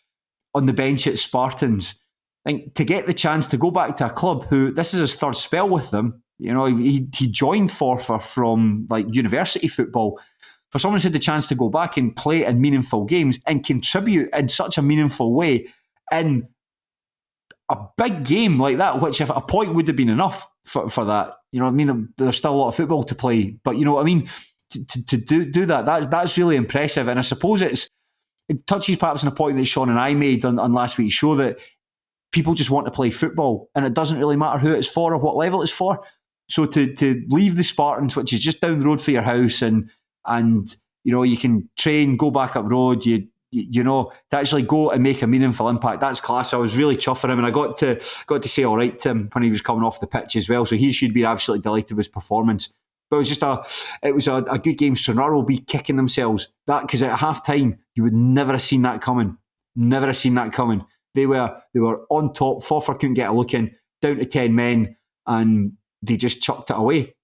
on the bench at Spartans, I think to get the chance to go back to a club who, this is his third spell with them, you know, he joined Forfar from like university football. For someone who's had the chance to go back and play in meaningful games and contribute in such a meaningful way in a big game like that, which if a point would have been enough for that, you know what I mean? There's still a lot of football to play, but you know what I mean? To do that's really impressive. And I suppose it touches perhaps on a point that Sean and I made on last week's show, that people just want to play football and it doesn't really matter who it's for or what level it's for. So to leave the Spartans, which is just down the road for your house, and you know, you can train, go back up road, you know, to actually go and make a meaningful impact, that's class. I was really chuffed for him, and I got to say all right to him when he was coming off the pitch as well. So he should be absolutely delighted with his performance. But it was a good game. Stranraer will be kicking themselves that, because at half time you would never have seen that coming. Never have seen that coming. They were on top. Forfar couldn't get a look in, down to 10 men, and they just chucked it away.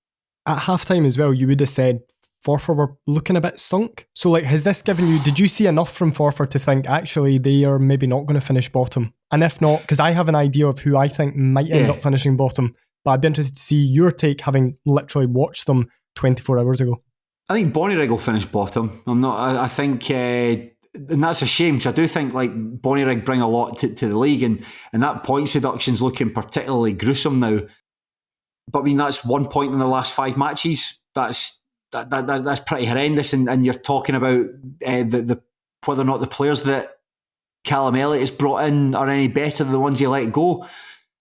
At half time as well, you would have said Forfar were looking a bit sunk. So, like, has this given you, did you see enough from Forfar to think actually they are maybe not going to finish bottom? And if not, because I have an idea of who I think might end up finishing bottom, but I'd be interested to see your take, having literally watched them 24 hours ago. I think Bonnyrigg will finish bottom. I think, and that's a shame, because I do think like Bonnyrigg bring a lot to the league, and that points deduction's looking particularly gruesome now. But I mean, that's 1 point in the last 5 matches. That's pretty horrendous, and you're talking about the whether or not the players that Callum Elliott has brought in are any better than the ones he let go.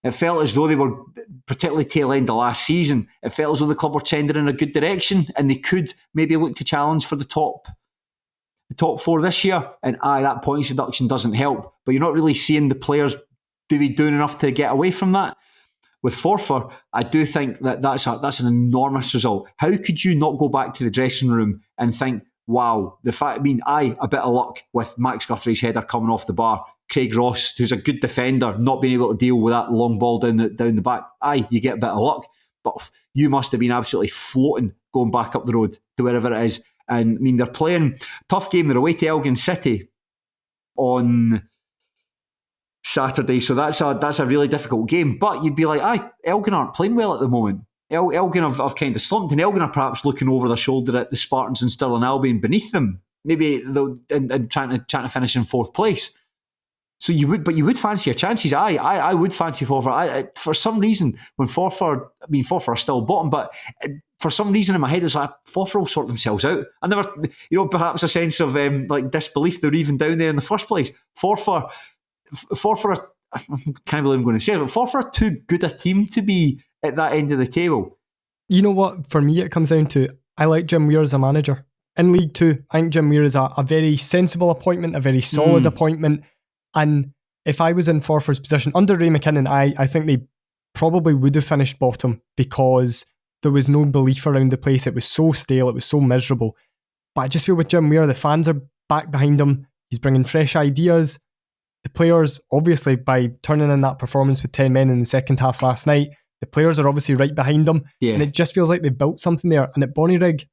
It felt as though they were, particularly tail end of last season, it felt as though the club were trending in a good direction, and they could maybe look to challenge for the top 4 this year. And that points deduction doesn't help, but you're not really seeing the players maybe doing enough to get away from that. With Forfar, I do think that's an enormous result. How could you not go back to the dressing room and think, wow, a bit of luck with Max Guthrie's header coming off the bar, Craig Ross, who's a good defender, not being able to deal with that long ball down the back. You get a bit of luck, but you must have been absolutely floating going back up the road to wherever it is. And I mean, they're playing tough game. They're away to Elgin City on Saturday, so that's a really difficult game. But you'd be like, Elgin aren't playing well at the moment. Elgin have kind of slumped, and Elgin are perhaps looking over their shoulder at the Spartans and Stirling Albion beneath them, maybe and trying to finish in 4th place. So you would fancy your chances. I would fancy Forfar. For some reason, when Forfar are still bottom, but for some reason in my head, it's like Forfar will sort themselves out. I never, perhaps a sense of like disbelief they're even down there in the first place. Forfar, I can't believe I'm going to say it, but Forfar are too good a team to be at that end of the table. You know what? For me, it comes down to, I like Jim Weir as a manager. In League 2, I think Jim Weir is a very sensible appointment, a very solid appointment. And if I was in Forfar's position, under Ray McKinnon, I think they probably would have finished bottom, because there was no belief around the place. It was so stale, it was so miserable. But I just feel with Jim Weir, the fans are back behind him. He's bringing fresh ideas. the players, obviously, by turning in that performance with 10 men in the second half last night, the players are obviously right behind them. Yeah. And it just feels like they've built something there. And at Bonnyrigg,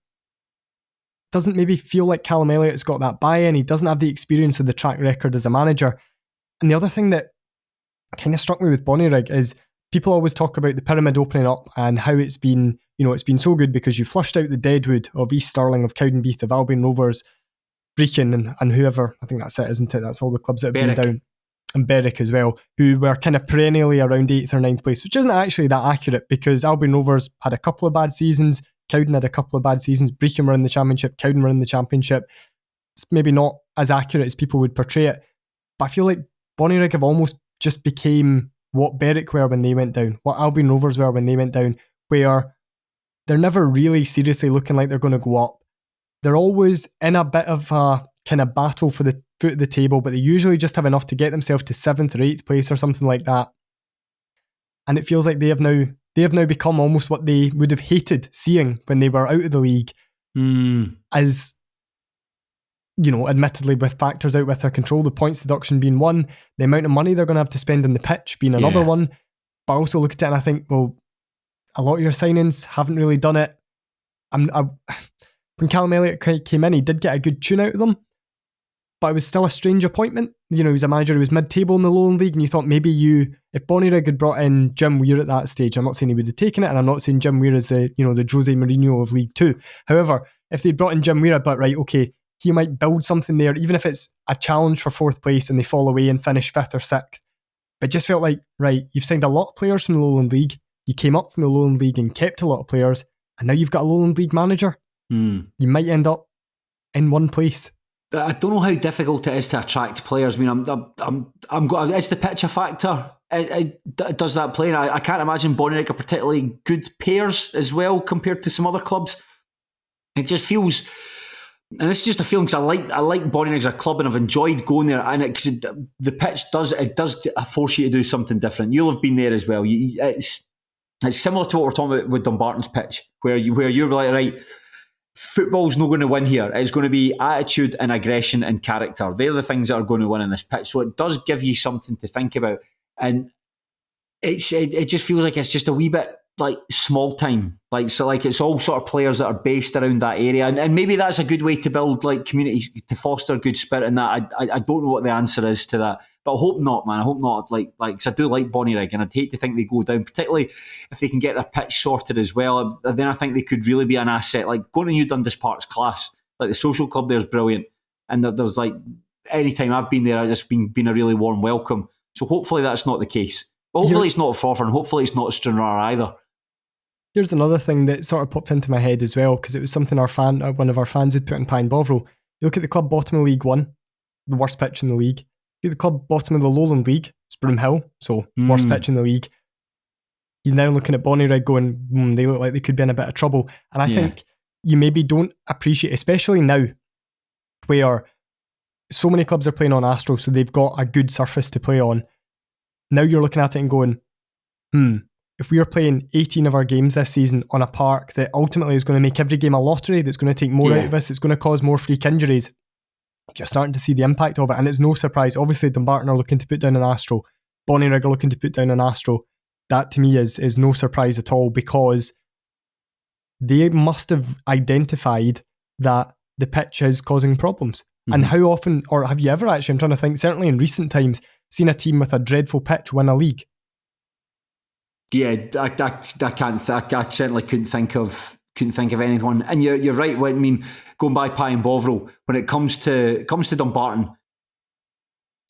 doesn't maybe feel like Callum Elliott's got that buy-in. He doesn't have the experience of the track record as a manager. And the other thing that kind of struck me with Bonnyrigg is people always talk about the pyramid opening up and how it's been, it's been so good because you flushed out the deadwood of East Stirling, of Cowdenbeath, of Albion Rovers, Brechin and whoever. I think that's it, isn't it? That's all the clubs that have been down. And Berwick as well, who were kind of perennially around 8th or 9th place, which isn't actually that accurate because Albion Rovers had a couple of bad seasons, Cowden had a couple of bad seasons, Brechin were in the Championship, Cowden were in the Championship. It's maybe not as accurate as people would portray it, but I feel like Bonnyrigg have almost just became what Berwick were when they went down, what Albion Rovers were when they went down, where they're never really seriously looking like they're going to go up. They're always in a bit of a kind of battle for the foot of the table, but they usually just have enough to get themselves to 7th or 8th place or something like that. And it feels like they have now become almost what they would have hated seeing when they were out of the league. As, admittedly with factors out with their control, the points deduction being one, the amount of money they're going to have to spend on the pitch being another one. But I also look at it and I think, well, a lot of your signings haven't really done it. When Callum Elliott came in, he did get a good tune out of them, but it was still a strange appointment. He was a manager who was mid-table in the Lowland League, and you thought maybe if Bonnyrigg had brought in Jim Weir at that stage, I'm not saying he would have taken it, and I'm not saying Jim Weir is the Jose Mourinho of League Two. However, if they brought in Jim Weir, but right, okay, he might build something there, even if it's a challenge for 4th place and they fall away and finish 5th or 6th. But it just felt like, right, you've signed a lot of players from the Lowland League, you came up from the Lowland League and kept a lot of players, and now you've got a Lowland League manager. You might end up in one place. I don't know how difficult it is to attract players. I mean, is the pitch a factor? Does that play? I can't imagine Bonnyrigg are particularly good pairs as well compared to some other clubs. It just feels, and this is just a feeling because I like Bonnyrigg as a club and I've enjoyed going there. And the pitch does force you to do something different. You'll have been there as well. It's similar to what we're talking about with Dumbarton's pitch, where you're like, right, football's not going to win here. It's going to be attitude and aggression and character. They're the things that are going to win in this pitch. So it does give you something to think about. And it just feels like it's just a wee bit like small time. It's all sort of players that are based around that area. And maybe that's a good way to build like communities, to foster good spirit in that. I don't know what the answer is to that. But I hope not, man. I hope not. Because I do like Bonnyrigg, and I'd hate to think they go down, particularly if they can get their pitch sorted as well. Then I think they could really be an asset. Like going to New Dundas Park's class. Like the social club there is brilliant, and there's like any time I've been there, I've just been a really warm welcome. So hopefully that's not the case. But hopefully it's not at Forfar, and hopefully it's not at Stranraer either. Here's another thing that sort of popped into my head as well, because it was something one of our fans had put in Pine Bovril. You look at the club bottom of League One, the worst pitch in the league. The club bottom of the Lowland League, it's Broomhill, so worst pitch in the league. You're now looking at Bonnyrigg going, they look like they could be in a bit of trouble. And I think you maybe don't appreciate, especially now, where so many clubs are playing on Astro, so they've got a good surface to play on. Now you're looking at it and going, if we are playing 18 of our games this season on a park that ultimately is going to make every game a lottery, that's going to take more out of us, it's going to cause more freak injuries, you're starting to see the impact of it. And it's no surprise. Obviously, Dumbarton are looking to put down an Astro. Bonnyrigg are looking to put down an Astro. That to me is no surprise at all, because they must have identified that the pitch is causing problems. And how often, or have you ever actually, I'm trying to think, certainly in recent times, seen a team with a dreadful pitch win a league? Yeah, I certainly couldn't think of anyone. And you're right. I mean, going by Pie and Bovril, when it comes to Dumbarton,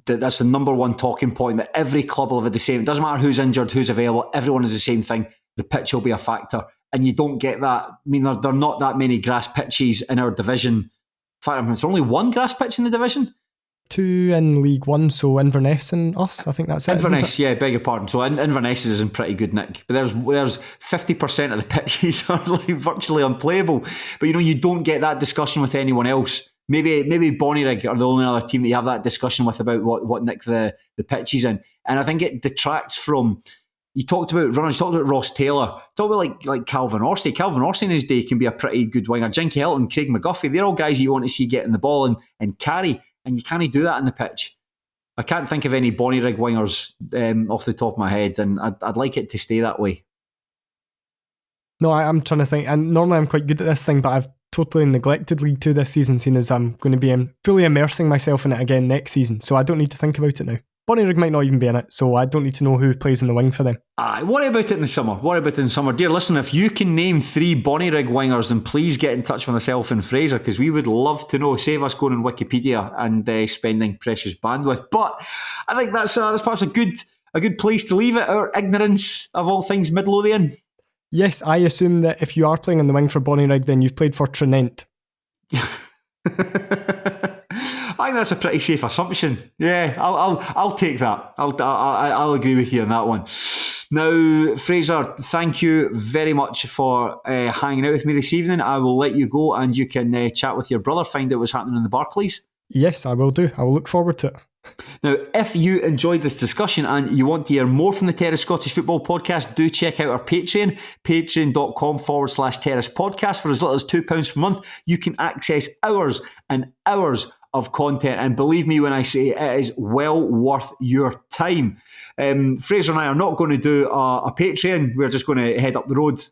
that's the number one talking point, that every club will have the same. It doesn't matter who's injured, who's available. Everyone is the same thing. The pitch will be a factor, and you don't get that. I mean, there are not that many grass pitches in our division. In fact, there's only one grass pitch in the division. 2 in League One, so Inverness and us. I think that's it. Inverness, yeah, beg your pardon. So Inverness is in pretty good nick, but there's 50% of the pitches are like virtually unplayable. But you don't get that discussion with anyone else. Maybe Bonnyrigg are the only other team that you have that discussion with about what nick the pitch is in. And I think it detracts from. You talked about runners, you talked about Ross Taylor, talk about like Calvin Orsay. Calvin Orsay in his day can be a pretty good winger. Jinky Hilton, Craig McGuffey, they're all guys you want to see getting the ball and carry. And you can't do that on the pitch. I can't think of any Bonnyrigg wingers off the top of my head, and I'd like it to stay that way. No, I'm trying to think, and normally I'm quite good at this thing, but I've totally neglected League 2 this season, seeing as I'm going to be fully immersing myself in it again next season, so I don't need to think about it now. Bonnyrigg might not even be in it, so I don't need to know who plays in the wing for them. Worry about it in the summer. Dear listener, if you can name 3 Bonnyrigg wingers, then please get in touch with myself and Fraser, because we would love to know. Save us going on Wikipedia and spending precious bandwidth. But I think that's perhaps a good place to leave it, our ignorance of all things Midlothian. Yes, I assume that if you are playing in the wing for Bonnyrigg, then you've played for Tranent. I think that's a pretty safe assumption. Yeah, I'll take that. I'll agree with you on that one. Now, Fraser, thank you very much for hanging out with me this evening. I will let you go, and you can chat with your brother, find out what's happening in the Barclays. Yes, I will do. I will look forward to it. Now, if you enjoyed this discussion and you want to hear more from the Terrace Scottish Football Podcast, do check out our Patreon, patreon.com/Terrace Podcast. For as little as £2 per month, you can access hours and hours of content, and believe me when I say it is well worth your time. Fraser and I are not going to do a Patreon. We're just going to head up the road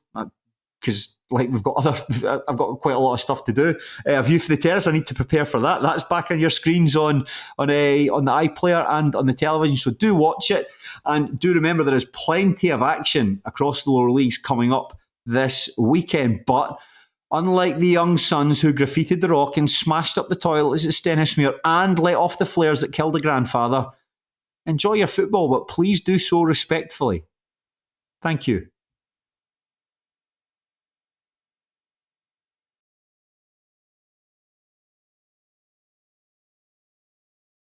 because I've got quite a lot of stuff to do. A View for the Terrace, I need to prepare for that. That's back on your screens on the iPlayer and on the television, so do watch it, and do remember there is plenty of action across the lower leagues coming up this weekend. But unlike the young sons who graffitied the rock and smashed up the toilets at Stenhousemuir and let off the flares that killed a grandfather, enjoy your football, but please do so respectfully. Thank you.